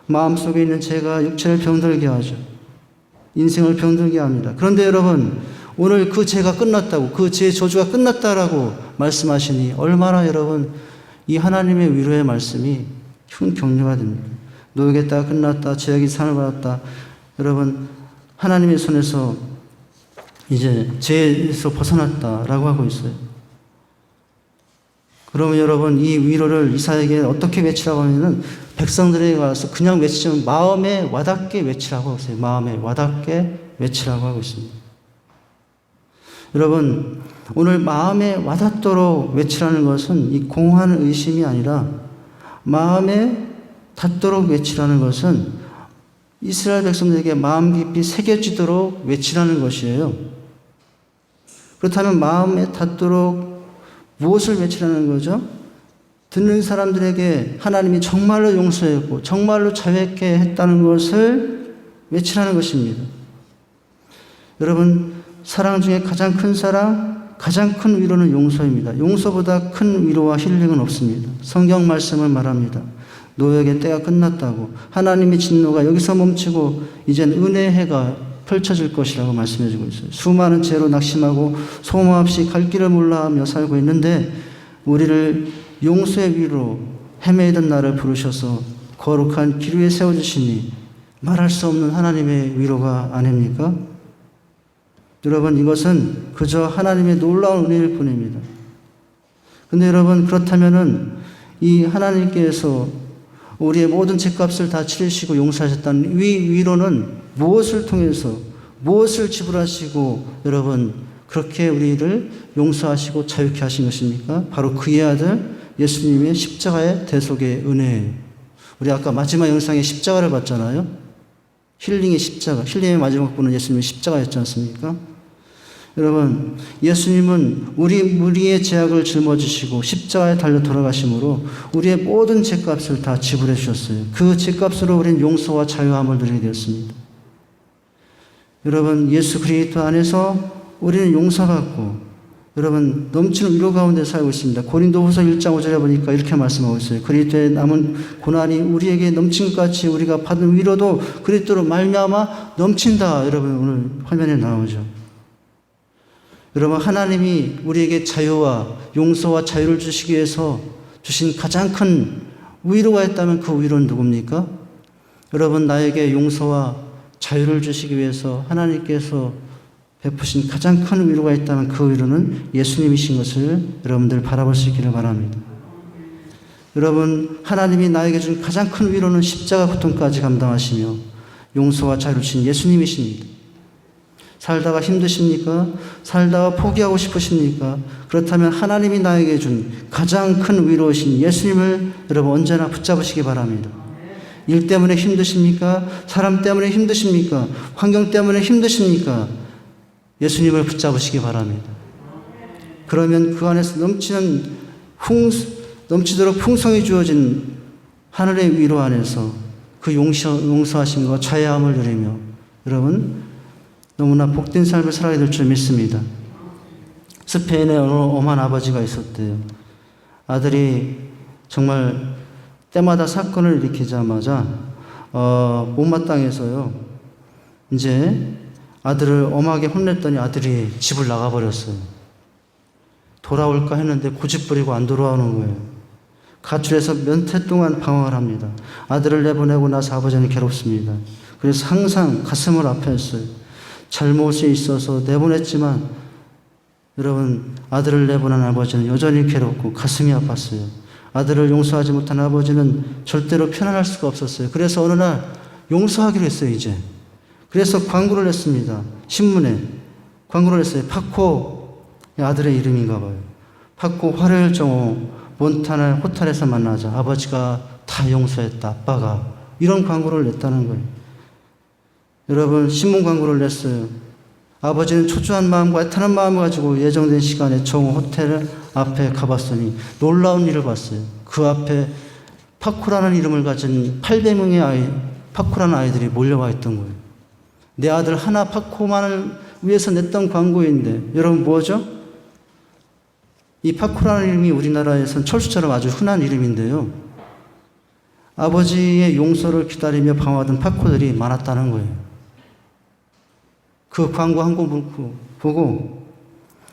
마음속에 있는 죄가 육체를 병들게 하죠. 인생을 병들게 합니다. 그런데 여러분 오늘 그 죄가 끝났다고 그 죄의 저주가 끝났다라고 말씀하시니 얼마나 여러분 이 하나님의 위로의 말씀이 큰 격려가 됩니다. 너에게 다 끝났다. 죄악이 상을 받았다. 여러분 하나님의 손에서 이제 죄에서 벗어났다라고 하고 있어요. 그러면 여러분 이 위로를 이사에게 어떻게 외치라고 하면은 백성들에게 가서 그냥 외치면 마음에 와닿게 외치라고 하고 있어요. 마음에 와닿게 외치라고 하고 있습니다. 여러분 오늘 마음에 와닿도록 외치라는 것은 이 공허한 의심이 아니라 마음에 닿도록 외치라는 것은 이스라엘 백성들에게 마음 깊이 새겨지도록 외치라는 것이에요. 그렇다면 마음에 닿도록 무엇을 외치라는 거죠? 듣는 사람들에게 하나님이 정말로 용서했고 정말로 자유롭게 했다는 것을 외치라는 것입니다. 여러분 사랑 중에 가장 큰 사랑, 가장 큰 위로는 용서입니다. 용서보다 큰 위로와 힐링은 없습니다. 성경 말씀을 말합니다. 노역의 때가 끝났다고, 하나님의 진노가 여기서 멈추고 이젠 은혜의 해가 펼쳐질 것이라고 말씀해 주고 있어요. 수많은 죄로 낙심하고 소망 없이 갈 길을 몰라하며 살고 있는데 우리를 용서의 위로 헤매이던 나를 부르셔서 거룩한 길 위에 세워주시니 말할 수 없는 하나님의 위로가 아닙니까? 여러분, 이것은 그저 하나님의 놀라운 은혜일 뿐입니다. 근데 여러분, 그렇다면은 이 하나님께서 우리의 모든 죄값을 다 치르시고 용서하셨다는 위로는 무엇을 통해서, 무엇을 지불하시고 여러분 그렇게 우리를 용서하시고 자유케 하신 것입니까? 바로 그의 아들 예수님의 십자가의 대속의 은혜예요. 우리 아까 마지막 영상에 십자가를 봤잖아요. 힐링의 십자가, 힐링의 마지막 부분은 예수님의 십자가였지 않습니까? 여러분, 예수님은 우리의 죄악을 짊어지시고 십자가에 달려 돌아가심으로 우리의 모든 죄값을 다 지불해 주셨어요. 그 죄값으로 우리는 용서와 자유함을 누리게 되었습니다. 여러분, 예수 그리스도 안에서 우리는 용서받고 여러분 넘치는 위로 가운데 살고 있습니다. 고린도후서 1장 5절에 보니까 이렇게 말씀하고 있어요. 그리스도의 남은 고난이 우리에게 넘친 것 같이 우리가 받은 위로도 그리스도로 말미암아 넘친다. 여러분, 오늘 화면에 나오죠. 여러분, 하나님이 우리에게 자유와 용서와 자유를 주시기 위해서 주신 가장 큰 위로가 있다면 그 위로는 누굽니까? 여러분, 나에게 용서와 자유를 주시기 위해서 하나님께서 베푸신 가장 큰 위로가 있다면 그 위로는 예수님이신 것을 여러분들 바라볼 수 있기를 바랍니다. 여러분, 하나님이 나에게 준 가장 큰 위로는 십자가 고통까지 감당하시며 용서와 자유를 주신 예수님이십니다. 살다가 힘드십니까? 살다가 포기하고 싶으십니까? 그렇다면 하나님이 나에게 준 가장 큰 위로이신 예수님을 여러분 언제나 붙잡으시기 바랍니다. 일 때문에 힘드십니까? 사람 때문에 힘드십니까? 환경 때문에 힘드십니까? 예수님을 붙잡으시기 바랍니다. 그러면 그 안에서 넘치도록 풍성히 주어진 하늘의 위로 안에서 그 용서하심과 자유함을 누리며 여러분 너무나 복된 삶을 살아야 될 줄 믿습니다. 스페인에 어느 엄한 아버지가 있었대요. 아들이 정말 때마다 사건을 일으키자마자 못마땅해서요. 이제 아들을 엄하게 혼냈더니 아들이 집을 나가버렸어요. 돌아올까 했는데 고집부리고 안 돌아오는 거예요. 가출해서 몇 해 동안 방황을 합니다. 아들을 내보내고 나서 아버지는 괴롭습니다. 그래서 항상 가슴을 아파했어요. 잘못이 있어서 내보냈지만 여러분, 아들을 내보낸 아버지는 여전히 괴롭고 가슴이 아팠어요. 아들을 용서하지 못한 아버지는 절대로 편안할 수가 없었어요. 그래서 어느 날 용서하기로 했어요, 이제. 그래서 광고를 냈습니다. 신문에 광고를 했어요. 파코, 아들의 이름인가 봐요. 파코 화요일 정오 몬타나 호텔에서 만나자. 아버지가 다 용서했다, 아빠가. 이런 광고를 냈다는 거예요. 여러분, 신문 광고를 냈어요. 아버지는 초조한 마음과 애타는 마음을 가지고 예정된 시간에 정오 호텔 앞에 가봤으니 놀라운 일을 봤어요. 그 앞에 파코라는 이름을 가진 800명의 파코라는 아이들이 몰려와 있던 거예요. 내 아들 하나 파코만을 위해서 냈던 광고인데 여러분 뭐죠? 이 파코라는 이름이 우리나라에선 철수처럼 아주 흔한 이름인데요. 아버지의 용서를 기다리며 방황하던 파코들이 많았다는 거예요. 그 광고 한 권 보고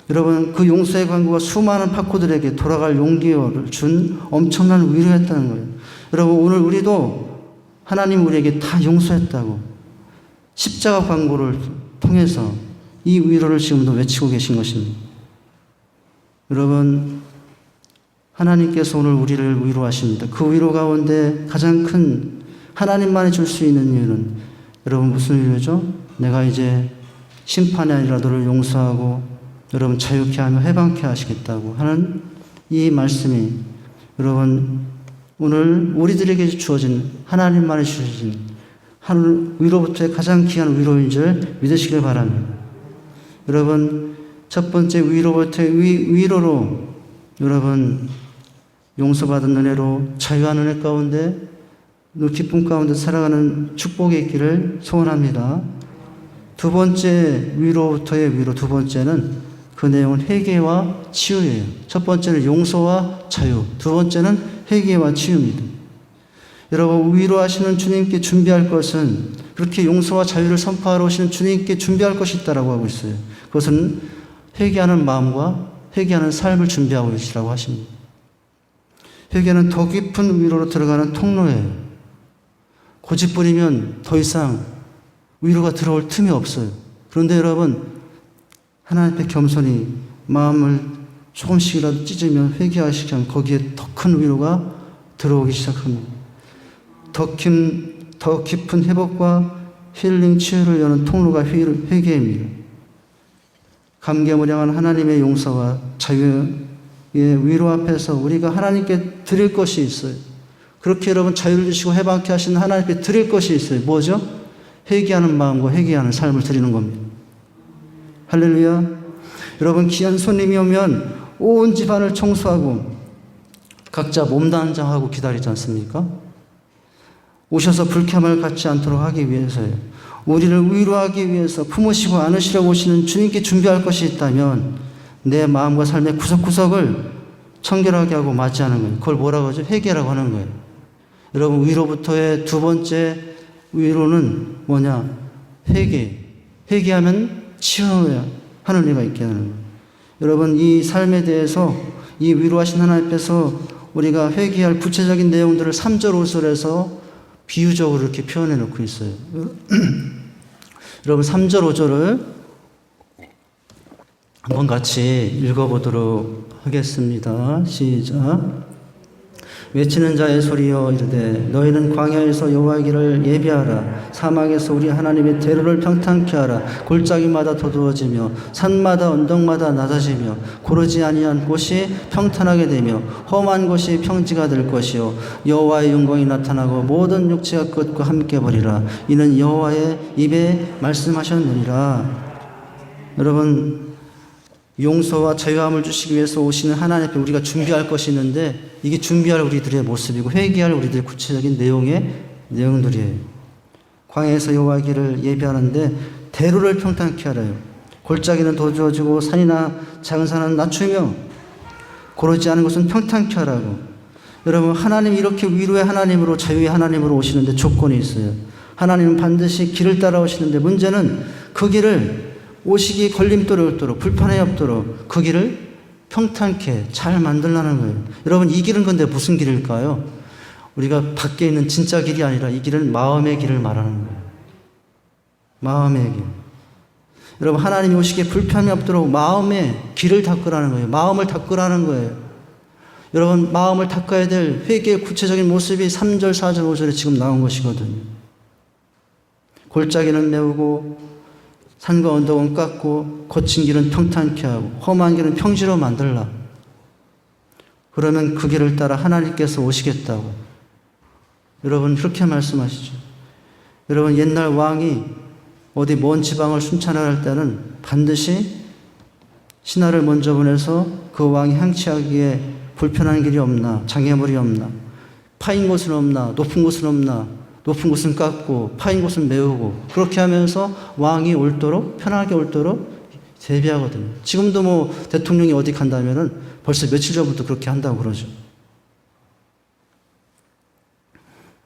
여러분 그 용서의 광고가 수많은 파코들에게 돌아갈 용기를 준 엄청난 위로였다는 거예요. 여러분 오늘 우리도 하나님 우리에게 다 용서했다고 십자가 광고를 통해서 이 위로를 지금도 외치고 계신 것입니다. 여러분 하나님께서 오늘 우리를 위로하십니다. 그 위로 가운데 가장 큰 하나님만이 줄 수 있는 이유는 여러분 무슨 위로죠? 내가 이제 심판이 아니라 너를 용서하고 여러분 자유케 하며 해방케 하시겠다고 하는 이 말씀이 여러분 오늘 우리들에게 주어진 하나님만이 주신 하늘 위로부터의 가장 귀한 위로인 줄 믿으시길 바랍니다. 여러분 첫 번째 위로부터의 위로로 여러분 용서받은 은혜로 자유한 은혜 가운데 기쁨 가운데 살아가는 축복이 있기를 소원합니다. 두 번째 위로부터의 위로, 두 번째는 그 내용은 회개와 치유예요. 첫 번째는 용서와 자유, 두 번째는 회개와 치유입니다. 여러분, 위로하시는 주님께 준비할 것은 그렇게 용서와 자유를 선포하러 오시는 주님께 준비할 것이 있다라고 하고 있어요. 그것은 회개하는 마음과 회개하는 삶을 준비하고 계시라고 하십니다. 회개는 더 깊은 위로로 들어가는 통로예요. 고집 부리면 더 이상 위로가 들어올 틈이 없어요. 그런데 여러분, 하나님 앞에 겸손히 마음을 조금씩이라도 찢으면 회개하시기 하면 거기에 더 큰 위로가 들어오기 시작합니다. 더 깊은 회복과 힐링, 치유를 여는 통로가 회개입니다. 감개무량한 하나님의 용서와 자유의 위로 앞에서 우리가 하나님께 드릴 것이 있어요. 그렇게 여러분 자유를 주시고 해방케 하시는 하나님께 드릴 것이 있어요. 뭐죠? 회개하는 마음과 회개하는 삶을 드리는 겁니다. 할렐루야. 여러분, 귀한 손님이 오면 온 집안을 청소하고 각자 몸단장하고 기다리지 않습니까? 오셔서 불쾌함을 갖지 않도록 하기 위해서요. 우리를 위로하기 위해서 품으시고 안으시려고 오시는 주님께 준비할 것이 있다면 내 마음과 삶의 구석구석을 청결하게 하고 맞이하는 거예요. 그걸 뭐라고 하죠? 회개라고 하는 거예요. 여러분, 위로부터의 두 번째 위로는 뭐냐? 회개. 회개하면 치유해야 하늘리가 있게 하는 거예요. 여러분, 이 삶에 대해서 이 위로하신 하나님 앞에서 우리가 회개할 구체적인 내용들을 3절 5절에서 비유적으로 이렇게 표현해 놓고 있어요. 여러분, 3절 5절을 한번 같이 읽어보도록 하겠습니다. 시작. 외치는 자의 소리여 이르되 너희는 광야에서 여호와의 길을 예비하라. 사막에서 우리 하나님의 대로를 평탄케 하라. 골짜기마다 도두어지며 산마다 언덕마다 낮아지며 고르지 아니한 곳이 평탄하게 되며 험한 곳이 평지가 될 것이요 여호와의 영광이 나타나고 모든 육체가 끝과 함께 버리라. 이는 여호와의 입에 말씀하셨느니라. 여러분, 용서와 자유함을 주시기 위해서 오시는 하나님 앞에 우리가 준비할 것이 있는데 이게 준비할 우리들의 모습이고 회개할 우리들의 구체적인 내용들이에요. 광야에서 여호와의 길을 예비하는데 대로를 평탄케 하라요. 골짜기는 도주어지고 산이나 작은 산은 낮추며 고르지 않은 것은 평탄케 하라고. 여러분, 하나님 이렇게 위로의 하나님으로 자유의 하나님으로 오시는데 조건이 있어요. 하나님은 반드시 길을 따라오시는데 문제는 그 길을 오시기 걸림돌이 없도록 불편함이 없도록 그 길을 평탄케 잘 만들라는 거예요. 여러분, 이 길은 근데 무슨 길일까요? 우리가 밖에 있는 진짜 길이 아니라 이 길은 마음의 길을 말하는 거예요. 마음의 길. 여러분, 하나님이 오시기에 불편함이 없도록 마음의 길을 닦으라는 거예요. 마음을 닦으라는 거예요. 여러분, 마음을 닦아야 될 회개의 구체적인 모습이 3절, 4절, 5절에 지금 나온 것이거든요. 골짜기는 메우고 산과 언덕은 깎고 거친 길은 평탄케 하고 험한 길은 평지로 만들라. 그러면 그 길을 따라 하나님께서 오시겠다고. 여러분, 그렇게 말씀하시죠. 여러분, 옛날 왕이 어디 먼 지방을 순찰할 때는 반드시 신하를 먼저 보내서 그 왕이 향치하기에 불편한 길이 없나, 장애물이 없나, 파인 곳은 없나, 높은 곳은 없나, 높은 곳은 깎고 파인 곳은 메우고 그렇게 하면서 왕이 옳도록 편하게 옳도록 대비하거든요. 지금도 뭐 대통령이 어디 간다면은 벌써 며칠 전부터 그렇게 한다고 그러죠.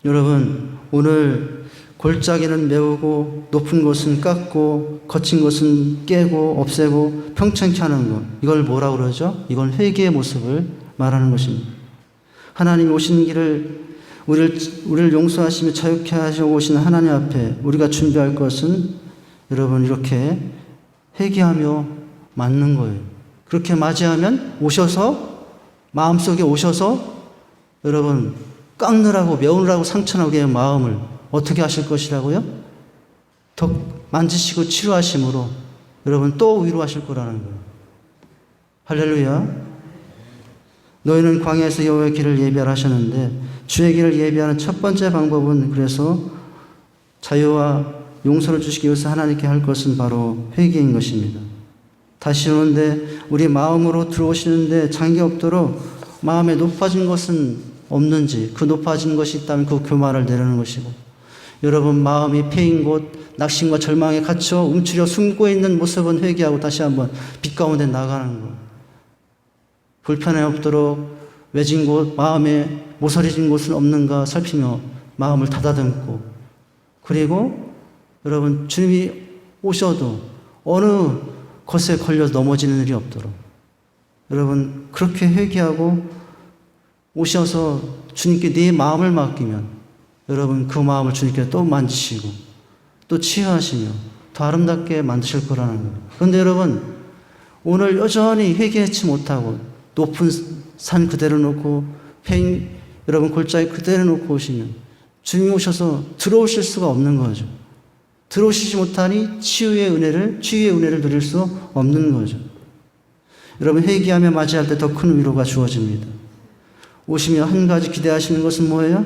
여러분, 오늘 골짜기는 메우고 높은 곳은 깎고 거친 곳은 깨고 없애고 평창케 하는 것, 이걸 뭐라고 그러죠? 이건 회개의 모습을 말하는 것입니다. 하나님이 오시는 길을 우리를 용서하시며 자유케 하시고 오시는 하나님 앞에 우리가 준비할 것은 여러분 이렇게 회개하며 맞는 거예요. 그렇게 맞이하면 오셔서 마음속에 오셔서 여러분 깎느라고 메우느라고 상처나게 마음을 어떻게 하실 것이라고요? 더 만지시고 치료하심으로 여러분 또 위로하실 거라는 거예요. 할렐루야. 너희는 광야에서 여호와의 길을 예비하라 하셨는데 주의 길을 예비하는 첫 번째 방법은 그래서 자유와 용서를 주시기 위해서 하나님께 할 것은 바로 회개인 것입니다. 다시 오는데 우리 마음으로 들어오시는데 장애 없도록 마음에 높아진 것은 없는지 그 높아진 것이 있다면 그 교만을 내려는 것이고 여러분 마음이 패인 곳 낙심과 절망에 갇혀 움츠려 숨고 있는 모습은 회개하고 다시 한번 빛 가운데 나가는 것. 불편함이 없도록 외진 곳, 마음에 모서리진 곳은 없는가 살피며 마음을 닫아듬고, 그리고 여러분 주님이 오셔도 어느 것에 걸려 넘어지는 일이 없도록 여러분 그렇게 회개하고 오셔서 주님께 네 마음을 맡기면 여러분 그 마음을 주님께 또 만지시고 또 치유하시며 더 아름답게 만드실 거라는 거예요. 그런데 여러분 오늘 여전히 회개하지 못하고 높은 산 그대로 놓고 여러분 골짜기 그대로 놓고 오시면 주님이 오셔서 들어오실 수가 없는 거죠. 들어오시지 못하니 치유의 은혜를 누릴 수 없는 거죠. 여러분 회개하며 맞이할 때 더 큰 위로가 주어집니다. 오시며 한 가지 기대하시는 것은 뭐예요?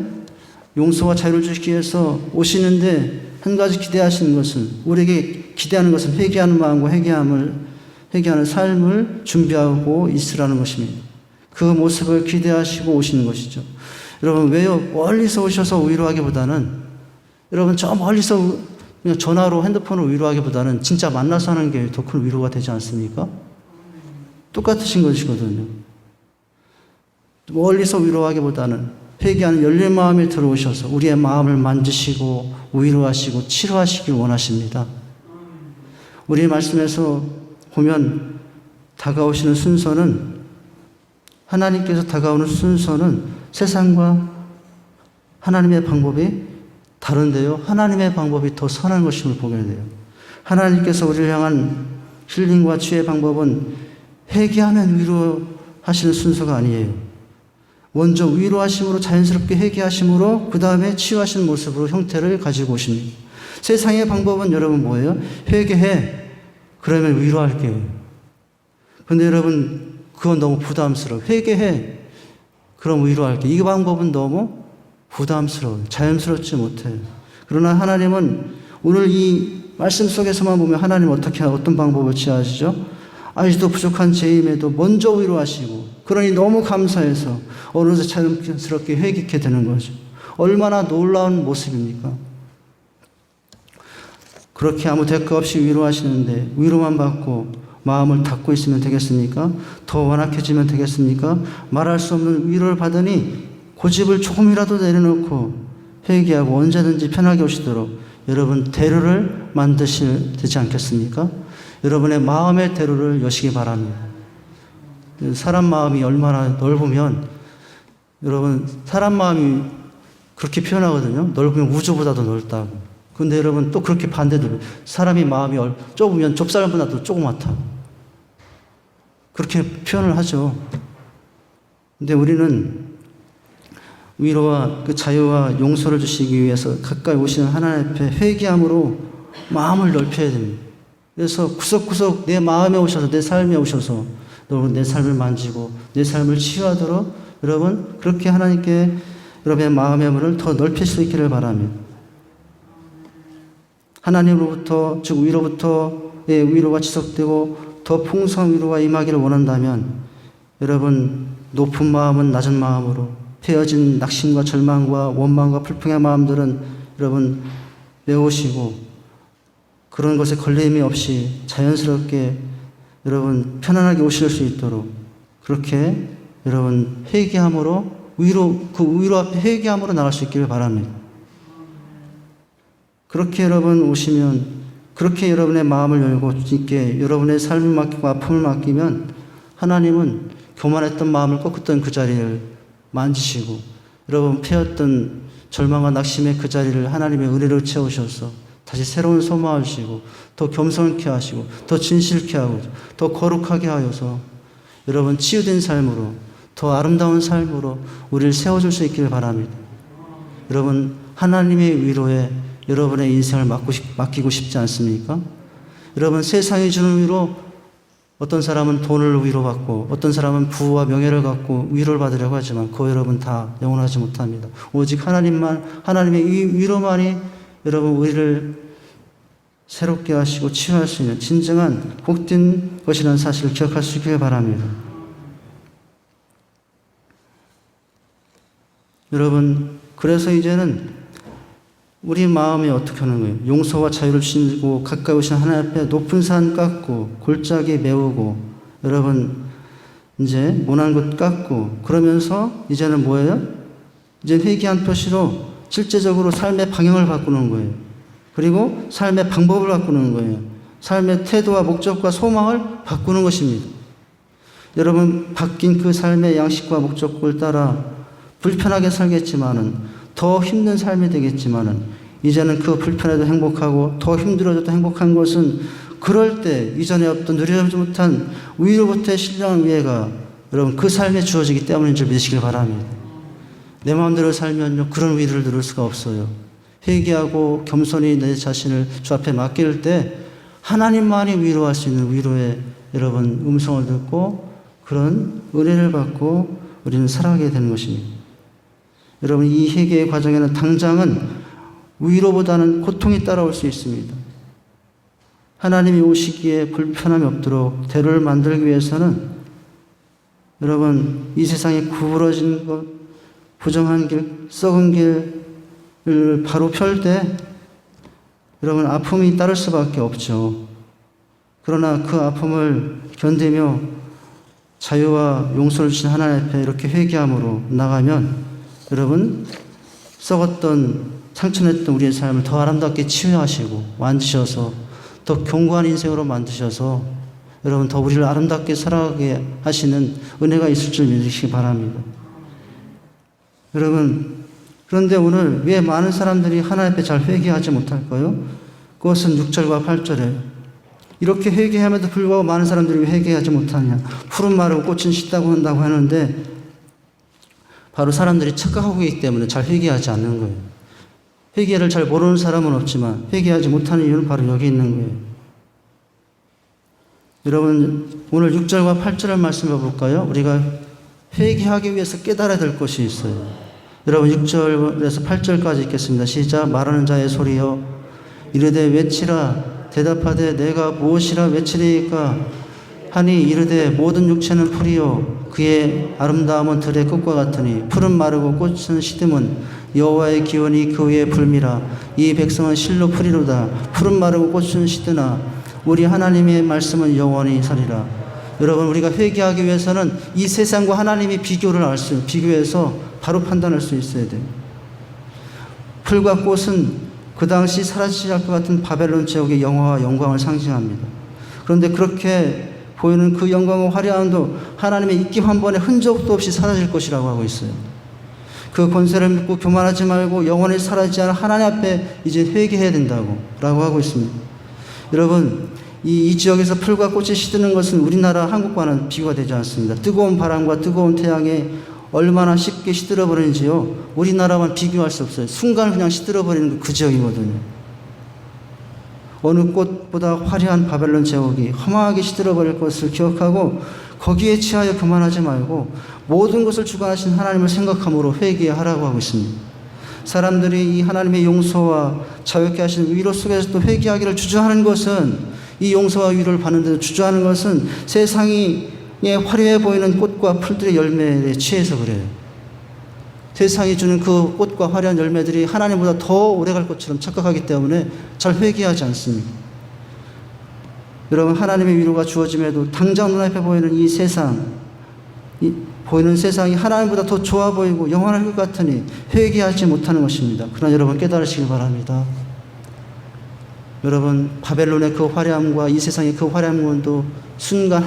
용서와 자유를 주시기 위해서 오시는데 한 가지 기대하시는 것은, 우리에게 기대하는 것은 회개하는 마음과 회개하는 삶을 준비하고 있으라는 것입니다. 그 모습을 기대하시고 오시는 것이죠. 여러분 왜요? 멀리서 오셔서 위로하기보다는, 여러분 저 멀리서 그냥 전화로 핸드폰으로 위로하기보다는 진짜 만나서 하는 게 더 큰 위로가 되지 않습니까? 똑같으신 것이거든요. 멀리서 위로하기보다는 회개하는 열린 마음에 들어오셔서 우리의 마음을 만지시고 위로하시고 치료하시길 원하십니다. 우리 말씀에서 보면 다가오시는 순서는, 하나님께서 다가오는 순서는 세상과 하나님의 방법이 다른데요, 하나님의 방법이 더 선한 것임을 보게 돼요. 하나님께서 우리를 향한 힐링과 치유의 방법은 회개하면 위로하시는 순서가 아니에요. 먼저 위로하심으로, 자연스럽게 회개하심으로 그 다음에 치유하시는 모습으로 형태를 가지고 오십니다. 세상의 방법은 여러분 뭐예요? 회개해, 그러면 위로할게요. 근데 여러분 그건 너무 부담스러워요. 회개해, 그럼 위로할게. 이 방법은 너무 부담스러워요. 자연스럽지 못해요. 그러나 하나님은 오늘 이 말씀 속에서만 보면 하나님 어떤 방법을 취하시죠? 아직도 부족한 죄임에도 먼저 위로하시고, 그러니 너무 감사해서 어느새 자연스럽게 회개하게 되는 거죠. 얼마나 놀라운 모습입니까? 그렇게 아무 대가 없이 위로하시는데 위로만 받고 마음을 닫고 있으면 되겠습니까? 더 완악해지면 되겠습니까? 말할 수 없는 위로를 받으니 고집을 조금이라도 내려놓고 회개하고 언제든지 편하게 오시도록 여러분 대로를 만드셔야 되지 않겠습니까? 여러분의 마음의 대로를 여시기 바랍니다. 사람 마음이 얼마나 넓으면, 여러분 사람 마음이 그렇게 표현하거든요. 넓으면 우주보다도 넓다고. 근데 여러분 또 그렇게 반대도, 사람이 마음이 좁으면 좁쌀보다도 조그맣다, 그렇게 표현을 하죠. 근데 우리는 위로와 그 자유와 용서를 주시기 위해서 가까이 오시는 하나님 앞에 회개함으로 마음을 넓혀야 됩니다. 그래서 구석구석 내 마음에 오셔서, 내 삶에 오셔서 여러분 내 삶을 만지고 내 삶을 치유하도록 여러분 그렇게 하나님께 여러분의 마음의 문을 더 넓힐 수 있기를 바랍니다. 하나님으로부터, 즉 위로부터의 위로가 지속되고 더 풍성한 위로가 임하기를 원한다면 여러분 높은 마음은 낮은 마음으로, 헤어진 낙심과 절망과 원망과 불평의 마음들은 여러분 메우시고, 그런 것에 걸림이 없이 자연스럽게 여러분 편안하게 오실 수 있도록 그렇게 여러분 회개함으로 그 위로 앞에 회개함으로 나갈 수 있기를 바랍니다. 그렇게 여러분 오시면, 그렇게 여러분의 마음을 열고 주님께 여러분의 삶을 맡기고 아픔을 맡기면 하나님은 교만했던 마음을 꺾었던 그 자리를 만지시고, 여러분 패였던 절망과 낙심의 그 자리를 하나님의 은혜로 채우셔서 다시 새로운 소망을 주시고 더 겸손케 하시고 더 진실케 하고 더 거룩하게 하여서 여러분 치유된 삶으로, 더 아름다운 삶으로 우리를 세워줄 수 있기를 바랍니다. 여러분 하나님의 위로에 여러분의 인생을 맡기고 싶지 않습니까? 여러분 세상이 주는 위로, 어떤 사람은 돈을 위로받고 어떤 사람은 부와 명예를 갖고 위로를 받으려고 하지만 그거 여러분 다 영원하지 못합니다. 오직 하나님의 이 위로만이 여러분 우리를 새롭게 하시고 치유할 수 있는 진정한 복된 것이라는 사실을 기억할 수 있기를 바랍니다. 여러분 그래서 이제는 우리 마음이 어떻게 하는 거예요? 용서와 자유를 주시고 가까이 오신 하나님 앞에 높은 산 깎고 골짜기 메우고 여러분 이제 모난 것 깎고 그러면서 이제는 뭐예요? 이제 회개한 표시로 실제적으로 삶의 방향을 바꾸는 거예요. 그리고 삶의 방법을 바꾸는 거예요. 삶의 태도와 목적과 소망을 바꾸는 것입니다. 여러분, 바뀐 그 삶의 양식과 목적을 따라 불편하게 살겠지만은, 더 힘든 삶이 되겠지만은, 이제는 그 불편해도 행복하고 더 힘들어져도 행복한 것은 그럴 때 이전에 없던 누리지 못한 위로부터의 신령한 위해가 여러분 그 삶에 주어지기 때문인 줄 믿으시길 바랍니다. 내 마음대로 살면요 그런 위로를 누릴 수가 없어요. 회개하고 겸손히 내 자신을 주 앞에 맡길 때 하나님만이 위로할 수 있는 위로의 여러분 음성을 듣고 그런 은혜를 받고 우리는 살아가게 되는 것입니다. 여러분, 이 회개의 과정에는 당장은 위로보다는 고통이 따라올 수 있습니다. 하나님이 오시기에 불편함이 없도록 대로를 만들기 위해서는 여러분 이 세상에 구부러진 것, 부정한 길, 썩은 길을 바로 펼 때 여러분 아픔이 따를 수밖에 없죠. 그러나 그 아픔을 견디며 자유와 용서를 주신 하나님 앞에 이렇게 회개함으로 나가면 여러분 썩었던 상처냈던 우리의 삶을 더 아름답게 치유하시고 만드셔서 더 견고한 인생으로 만드셔서 여러분 더 우리를 아름답게 살아가게 하시는 은혜가 있을 줄 믿으시기 바랍니다. 여러분, 그런데 오늘 왜 많은 사람들이 하나님 앞에 잘 회개하지 못할까요? 그것은 6절과 8절에 이렇게 회개함에도 불구하고 많은 사람들이 왜 회개하지 못하냐. 푸른 마르고 꽃은 시다고 한다고 하는데 바로 사람들이 착각하고 있기 때문에 잘 회개하지 않는 거예요. 회개를 잘 모르는 사람은 없지만 회개하지 못하는 이유는 바로 여기 있는 거예요. 여러분, 오늘 6절과 8절을 말씀해 볼까요? 우리가 회개하기 위해서 깨달아야 될 것이 있어요. 여러분 6절에서 8절까지 읽겠습니다. 시작. 말하는 자의 소리여 이르되 외치라. 대답하되 내가 무엇이라 외치리이까 하니 이르되 모든 육체는 풀이요 그의 아름다움은 들의 끝과 같으니 푸른 마르고 꽃은 시듬은 여호와의 기원이 그 위에 불미라. 이 백성은 실로 풀이로다. 푸른 마르고 꽃은 시드나 우리 하나님의 말씀은 영원히 서리라. 여러분, 우리가 회개하기 위해서는 이 세상과 하나님이 비교해서 바로 판단할 수 있어야 돼요. 풀과 꽃은 그 당시 사라지지 않을 것 같은 바벨론 제국의 영화와 영광을 상징합니다. 그런데 그렇게 보이는 그 영광과 화려함도 하나님의 입김 한 번의 흔적도 없이 사라질 것이라고 하고 있어요. 그 권세를 믿고 교만하지 말고 영원히 사라지지 않은 하나님 앞에 이제 회개해야 된다고 라고 하고 있습니다. 여러분, 이 지역에서 풀과 꽃이 시드는 것은 우리나라 한국과는 비교가 되지 않습니다. 뜨거운 바람과 뜨거운 태양에 얼마나 쉽게 시들어버리는지요. 우리나라와는 비교할 수 없어요. 순간 그냥 시들어버리는 그 지역이거든요. 어느 꽃보다 화려한 바벨론 제국이 험하게 시들어버릴 것을 기억하고 거기에 취하여 교만하지 말고 모든 것을 주관하신 하나님을 생각함으로 회개하라고 하고 있습니다. 사람들이 이 하나님의 용서와 자유케 하시는 위로 속에서 또 회개하기를 주저하는 것은 이 용서와 위로를 받는 데도 주저하는 것은 세상이 화려해 보이는 꽃과 풀들의 열매에 취해서 그래요. 세상이 주는 그 꽃과 화려한 열매들이 하나님보다 더 오래갈 것처럼 착각하기 때문에 잘 회개하지 않습니다. 여러분, 하나님의 위로가 주어짐에도 당장 눈앞에 보이는 이 세상, 보이는 세상이 하나님보다 더 좋아 보이고 영원할 것 같으니 회개하지 못하는 것입니다. 그러나 여러분 깨달으시길 바랍니다. 여러분, 바벨론의 그 화려함과 이 세상의 그 화려함도 순간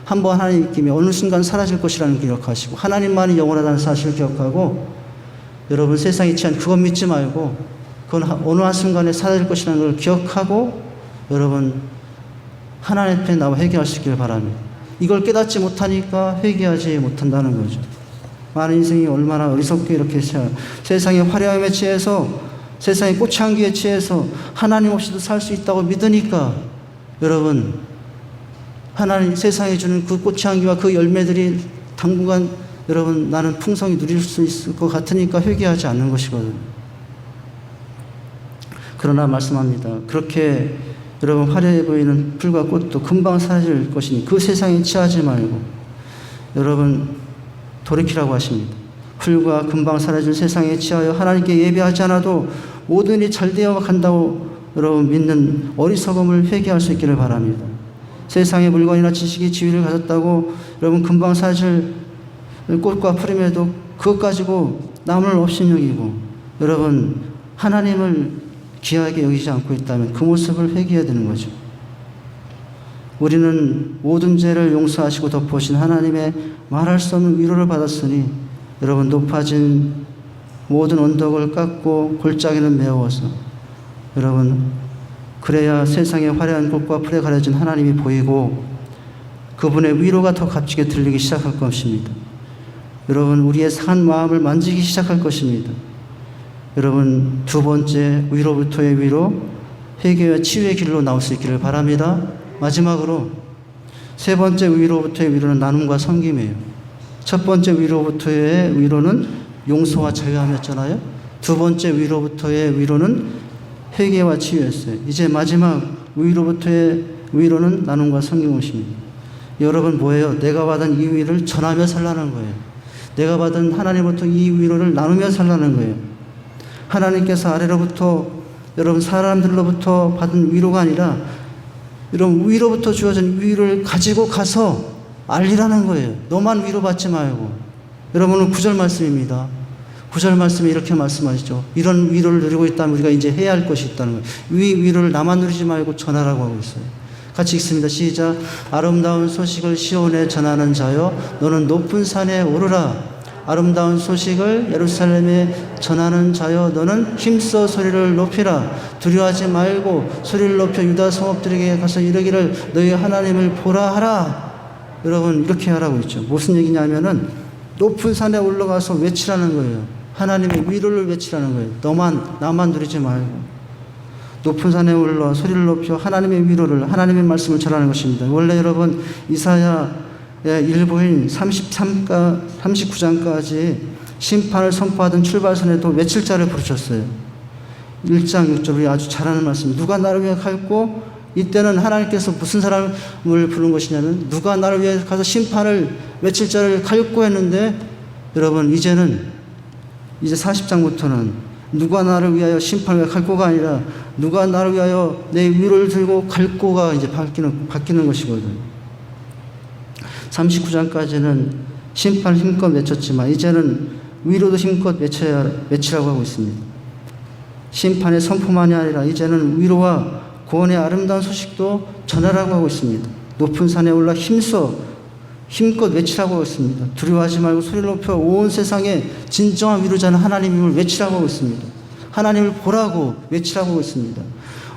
한 번 하나님 입김에 어느 순간 사라질 것이라는 걸 기억하시고 하나님만이 영원하다는 사실을 기억하고 여러분 세상이 취한 그건 믿지 말고 그건 어느 한순간에 사라질 것이라는 걸 기억하고 여러분 하나님 앞에 나와 회개할 수 있기를 바랍니다. 이걸 깨닫지 못하니까 회개하지 못한다는 거죠. 많은 인생이 얼마나 어리석게 이렇게 세상의 화려함에 취해서 세상의 꽃향기에 취해서 하나님 없이도 살 수 있다고 믿으니까 여러분 하나님 세상에 주는 그 꽃향기와 그 열매들이 당분간 여러분 나는 풍성히 누릴 수 있을 것 같으니까 회개하지 않는 것이거든요. 그러나 말씀합니다. 그렇게 여러분 화려해 보이는 풀과 꽃도 금방 사라질 것이니 그 세상에 취하지 말고 여러분 돌이키라고 하십니다. 풀과 금방 사라질 세상에 취하여 하나님께 예배하지 않아도 모든 일이 잘 되어 간다고 여러분 믿는 어리석음을 회개할 수 있기를 바랍니다. 세상의 물건이나 지식이 지위를 가졌다고 여러분 금방 사실 꽃과 푸림에도 그것 가지고 남을 업신여기고 여러분 하나님을 귀하게 여기지 않고 있다면 그 모습을 회개해야 되는 거죠. 우리는 모든 죄를 용서하시고 덮으신 하나님의 말할 수 없는 위로를 받았으니 여러분 높아진 모든 언덕을 깎고 골짜기는 메워서 여러분 그래야 세상의 화려한 꽃과 풀에 가려진 하나님이 보이고 그분의 위로가 더 값지게 들리기 시작할 것입니다. 여러분 우리의 상한 마음을 만지기 시작할 것입니다. 여러분 두 번째 위로부터의 위로, 회개와 치유의 길로 나올 수 있기를 바랍니다. 마지막으로 세 번째 위로부터의 위로는 나눔과 섬김이에요. 첫 번째 위로부터의 위로는 용서와 자유함이었잖아요. 두 번째 위로부터의 위로는 회개와 치유였어요. 이제 마지막 위로부터의 위로는 나눔과 섬김이십니다. 여러분 뭐예요? 내가 받은 이 위를 전하며 살라는 거예요. 내가 받은 하나님부터 이 위로를 나누며 살라는 거예요. 하나님께서 아래로부터 여러분 사람들로부터 받은 위로가 아니라 이런 위로부터 주어진 위로를 가지고 가서 알리라는 거예요. 너만 위로받지 말고. 여러분은 9절 말씀입니다. 9절 말씀에 이렇게 말씀하시죠. 이런 위로를 누리고 있다면 우리가 이제 해야 할 것이 있다는 거예요. 위로를 나만 누리지 말고 전하라고 하고 있어요. 같이 읽습니다. 시작. 아름다운 소식을 시온에 전하는 자여 너는 높은 산에 오르라. 아름다운 소식을 예루살렘에 전하는 자여 너는 힘써 소리를 높이라. 두려워하지 말고 소리를 높여 유다 성읍들에게 가서 이르기를 너희 하나님을 보라 하라. 여러분 이렇게 하라고 있죠. 무슨 얘기냐면은 높은 산에 올라가서 외치라는 거예요. 하나님의 위로를 외치라는 거예요. 나만 누리지 말고 높은 산에 올라 소리를 높여 하나님의 위로를, 하나님의 말씀을 전하는 것입니다. 원래 여러분 이사야 일부인 39장까지 심판을 선포하던 출발선에도 외칠 자를 부르셨어요. 1장 6절이 아주 잘하는 말씀. 누가 나를 위해 갈고, 이때는 하나님께서 무슨 사람을 부른 것이냐면 누가 나를 위해 가서 심판을 외칠 자를 갈고 했는데 여러분 이제 40장부터는 누가 나를 위하여 심판을 갈고가 아니라 누가 나를 위하여 내 위로를 들고 갈고가 이제 바뀌는 것이거든요. 39장까지는 심판을 힘껏 외쳤지만 이제는 위로도 힘껏 외치라고 하고 있습니다. 심판의 선포만이 아니라 이제는 위로와 구원의 아름다운 소식도 전하라고 하고 있습니다. 높은 산에 올라 힘껏 외치라고 하고 있습니다. 두려워하지 말고 소리를 높여 온 세상에 진정한 위로자는 하나님임을 외치라고 하고 있습니다. 하나님을 보라고 외치라고 하고 있습니다.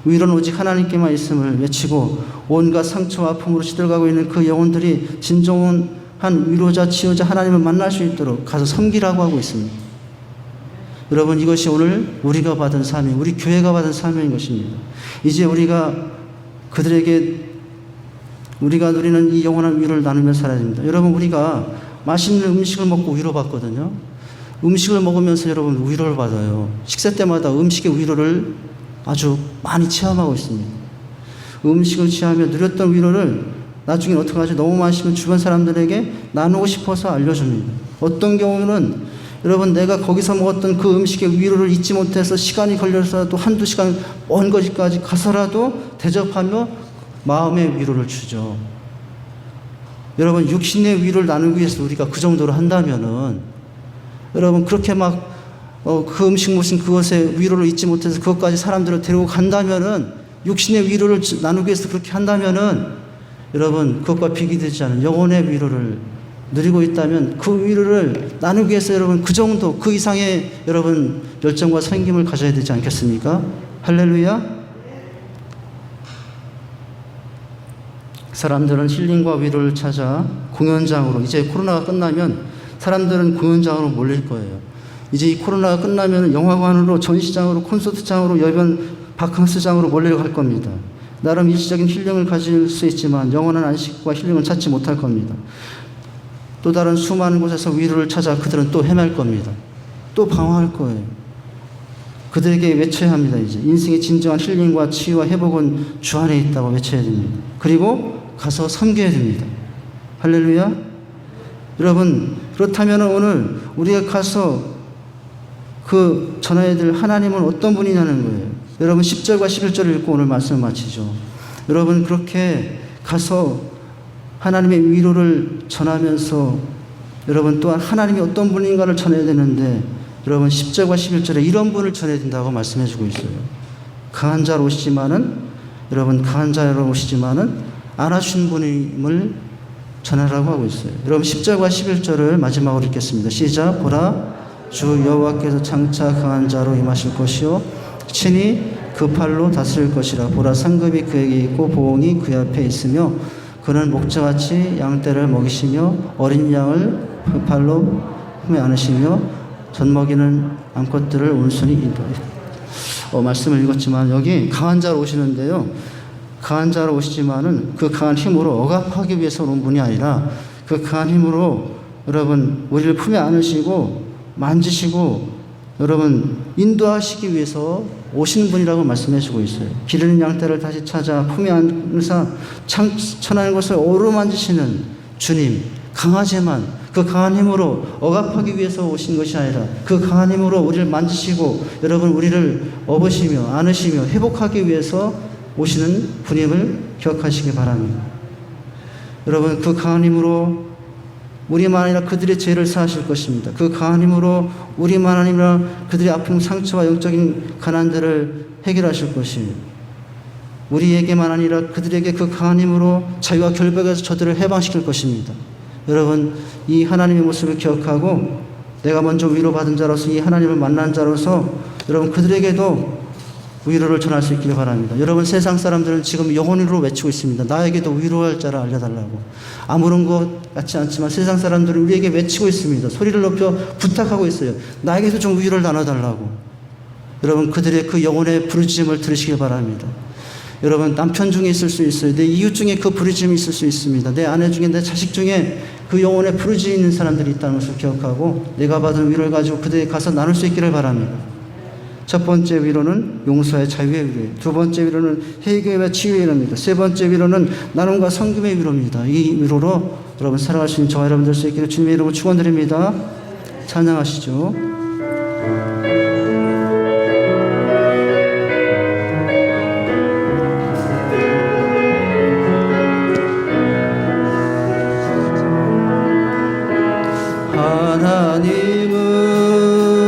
위로는 오직 하나님께만 있음을 외치고 온갖 상처와 아픔으로 시들어가고 있는 그 영혼들이 진정한 위로자, 치유자 하나님을 만날 수 있도록 가서 섬기라고 하고 있습니다. 여러분 이것이 오늘 우리가 받은 사명, 우리 교회가 받은 사명인 것입니다. 이제 우리가 그들에게 우리가 누리는 이 영원한 위로를 나누며 살아야 됩니다. 여러분 우리가 맛있는 음식을 먹고 위로받거든요. 음식을 먹으면서 여러분 위로를 받아요. 식사 때마다 음식의 위로를 아주 많이 체험하고 있습니다. 음식을 취하며 누렸던 위로를 나중에 어떻게 하죠? 너무 맛있으면 주변 사람들에게 나누고 싶어서 알려줍니다. 어떤 경우는 여러분 내가 거기서 먹었던 그 음식의 위로를 잊지 못해서 시간이 걸려서라도 한두 시간 먼 거리까지 가서라도 대접하며 마음의 위로를 주죠. 여러분 육신의 위로를 나누기 위해서 우리가 그 정도로 한다면은 여러분 그렇게 막 그 음식 무슨 그것에 위로를 잊지 못해서 그것까지 사람들을 데리고 간다면은 육신의 위로를 나누기 위해서 그렇게 한다면은 여러분 그것과 비교되지 않은 영혼의 위로를 누리고 있다면 그 위로를 나누기 위해서 여러분 그 정도 그 이상의 여러분 열정과 섬김을 가져야 되지 않겠습니까? 할렐루야. 사람들은 힐링과 위로를 찾아 공연장으로, 이제 코로나가 끝나면 사람들은 공연장으로 몰릴 거예요. 이제 이 코로나가 끝나면 영화관으로, 전시장으로, 콘서트장으로, 여변 바캉스장으로 몰려갈 겁니다. 나름 일시적인 힐링을 가질 수 있지만 영원한 안식과 힐링을 찾지 못할 겁니다. 또 다른 수많은 곳에서 위로를 찾아 그들은 또 헤맬 겁니다. 또 방황할 거예요. 그들에게 외쳐야 합니다. 이제 인생의 진정한 힐링과 치유와 회복은 주 안에 있다고 외쳐야 됩니다. 그리고 가서 섬겨야 됩니다. 할렐루야. 여러분 그렇다면 오늘 우리가 가서 그 전해야 될 하나님은 어떤 분이냐는 거예요. 여러분 10절과 11절을 읽고 오늘 말씀을 마치죠. 여러분 그렇게 가서 하나님의 위로를 전하면서 여러분 또한 하나님이 어떤 분인가를 전해야 되는데 여러분 10절과 11절에 이런 분을 전해야 된다고 말씀해 주고 있어요. 강한 자로 오시지만은 여러분 강한 자로 오시지만은 안아주신 분임을 전하라고 하고 있어요. 여러분 10절과 11절을 마지막으로 읽겠습니다. 시작. 보라 주 여호와께서 장차 강한 자로 임하실 것이요 친히 그 팔로 다스릴 것이라. 보라 상급이 그에게 있고 보응이 그 앞에 있으며 그는 목자같이 양떼를 먹이시며 어린 양을 그 팔로 품에 안으시며 젖먹이는 암컷들을 온순히 인도하시라. 말씀을 읽었지만 여기 강한 자로 오시는데요. 강한 자로 오시지만은 그 강한 힘으로 억압하기 위해서 온 분이 아니라 그 강한 힘으로 여러분 우리를 품에 안으시고 만지시고 여러분 인도하시기 위해서 오신 분이라고 말씀해 주고 있어요. 기르는 양떼를 다시 찾아 품에 안으사 천하는 것을 어루만지시는 주님, 강하지만 그 강한 힘으로 억압하기 위해서 오신 것이 아니라 그 강한 힘으로 우리를 만지시고 여러분 우리를 업으시며 안으시며 회복하기 위해서 오시는 분임을 기억하시기 바랍니다. 여러분 그 강한 힘으로 우리만 아니라 그들의 죄를 사하실 것입니다. 그 강한 힘으로 우리만 아니라 그들의 아픔, 상처와 영적인 가난들을 해결하실 것입니다. 우리에게만 아니라 그들에게 그 강한 힘으로 자유와 결백에서 저들을 해방시킬 것입니다. 여러분 이 하나님의 모습을 기억하고 내가 먼저 위로받은 자로서 이 하나님을 만난 자로서 여러분 그들에게도 위로를 전할 수 있기를 바랍니다. 여러분 세상 사람들은 지금 영혼으로 외치고 있습니다. 나에게도 위로할 자를 알려달라고. 아무런 것 같지 않지만 세상 사람들은 우리에게 외치고 있습니다. 소리를 높여 부탁하고 있어요. 나에게도 좀 위로를 나눠달라고. 여러분 그들의 그 영혼의 부르짖음을 들으시길 바랍니다. 여러분 남편 중에 있을 수 있어요. 내 이웃 중에 그 부르짖음이 있을 수 있습니다. 내 아내 중에 내 자식 중에 그 영혼의 부르짖음이 있는 사람들이 있다는 것을 기억하고 내가 받은 위로를 가지고 그들에게 가서 나눌 수 있기를 바랍니다. 첫 번째 위로는 용서의 자유의 위로예요. 두 번째 위로는 해결과 치유의 위로입니다. 세 번째 위로는 나눔과 섬김의 위로입니다. 이 위로로 여러분 살아갈 수 있는 저와 여러분 될 수 있기를 주님의 이름으로 축원드립니다. 찬양하시죠.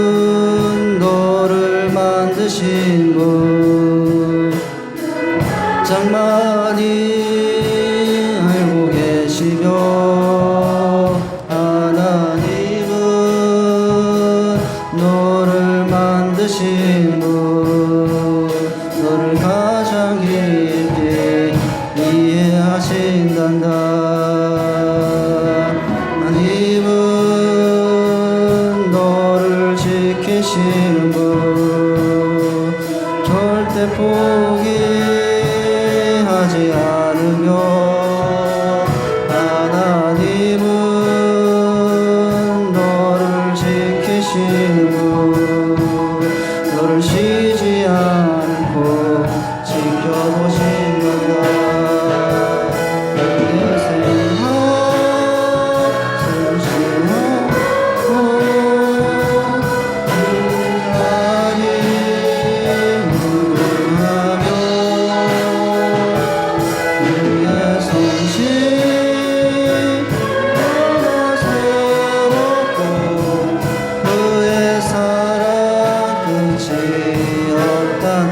하나님은 너를 만드신 분 장 많이 알고 계시며 하나님은 너를 만드신 분 너를 가장 깊이 이해하신단다. 하나님은 너를 지키시는 분 절대 포기하지 않으며 하나님은 너를 지키시는 분 너를 쉬지 않고 지켜보신다.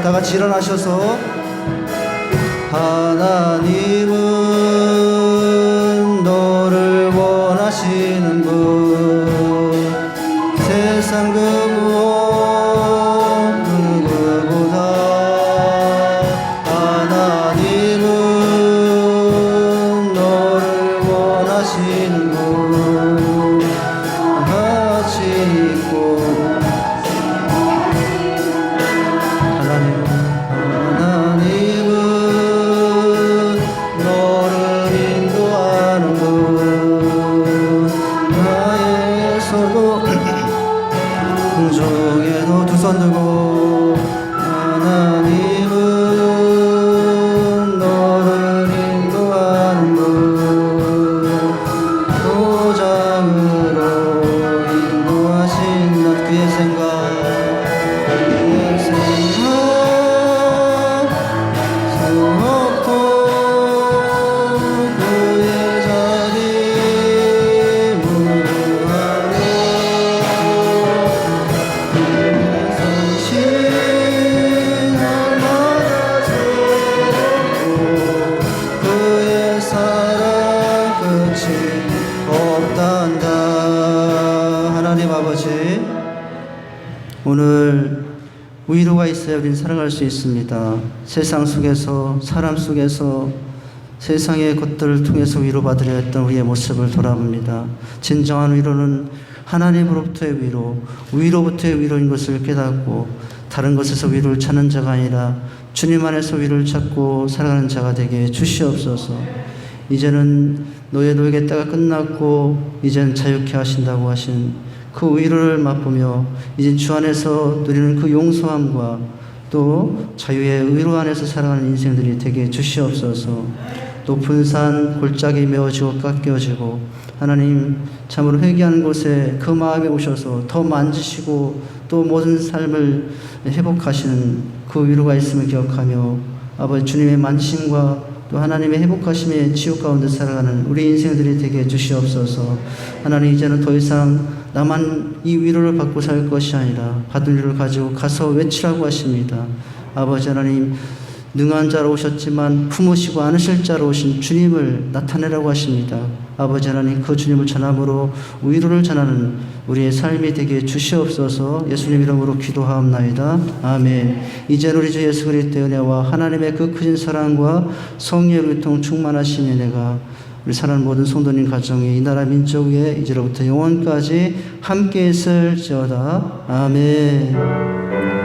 다 같이 일어나셔서 하나님은 너를 원하시는 분 세상 그 무엇 누구보다 하나님은 너를 원하시는 분 같이 있고 공중에도 두 손 들고 하나님은 너를 인도하는 분 도장으로 인도하신 것 그의 생각 수 없고 아버지, 오늘 위로가 있어야 우리는 살아갈 수 있습니다. 세상 속에서, 사람 속에서, 세상의 것들을 통해서 위로받으려 했던 우리의 모습을 돌아봅니다. 진정한 위로는 하나님으로부터의 위로, 위로부터의 위로인 것을 깨닫고 다른 것에서 위로를 찾는 자가 아니라 주님 안에서 위로를 찾고 살아가는 자가 되게 주시옵소서. 이제는 너의 노예의 때가 끝났고 이제는 자유케 하신다고 하신 그 위로를 맛보며 이제 주 안에서 누리는 그 용서함과 또 자유의 위로 안에서 살아가는 인생들이 되게 주시옵소서. 높은 산 골짜기 메워지고 깎여지고 하나님 참으로 회개하는 곳에 그 마음에 오셔서 더 만지시고 또 모든 삶을 회복하시는 그 위로가 있음을 기억하며 아버지 주님의 만지심과 또 하나님의 회복하심의 치유 가운데 살아가는 우리 인생들이 되게 주시옵소서. 하나님 이제는 더 이상 나만 이 위로를 받고 살 것이 아니라 받은 위로를 가지고 가서 외치라고 하십니다. 아버지 하나님 능한 자로 오셨지만 품으시고 안으실 자로 오신 주님을 나타내라고 하십니다. 아버지 하나님 그 주님을 전함으로 위로를 전하는 우리의 삶이 되게 주시옵소서. 예수님 이름으로 기도하옵나이다. 아멘. 이제 우리 주 예수 그리스도의 은혜와 하나님의 그 크신 사랑과 성령의 교통 충만하신 은혜가 우리 사랑하는 모든 성도님 가정에 이 나라 민족 위에 이제로부터 영원까지 함께 있을지어다. 아멘.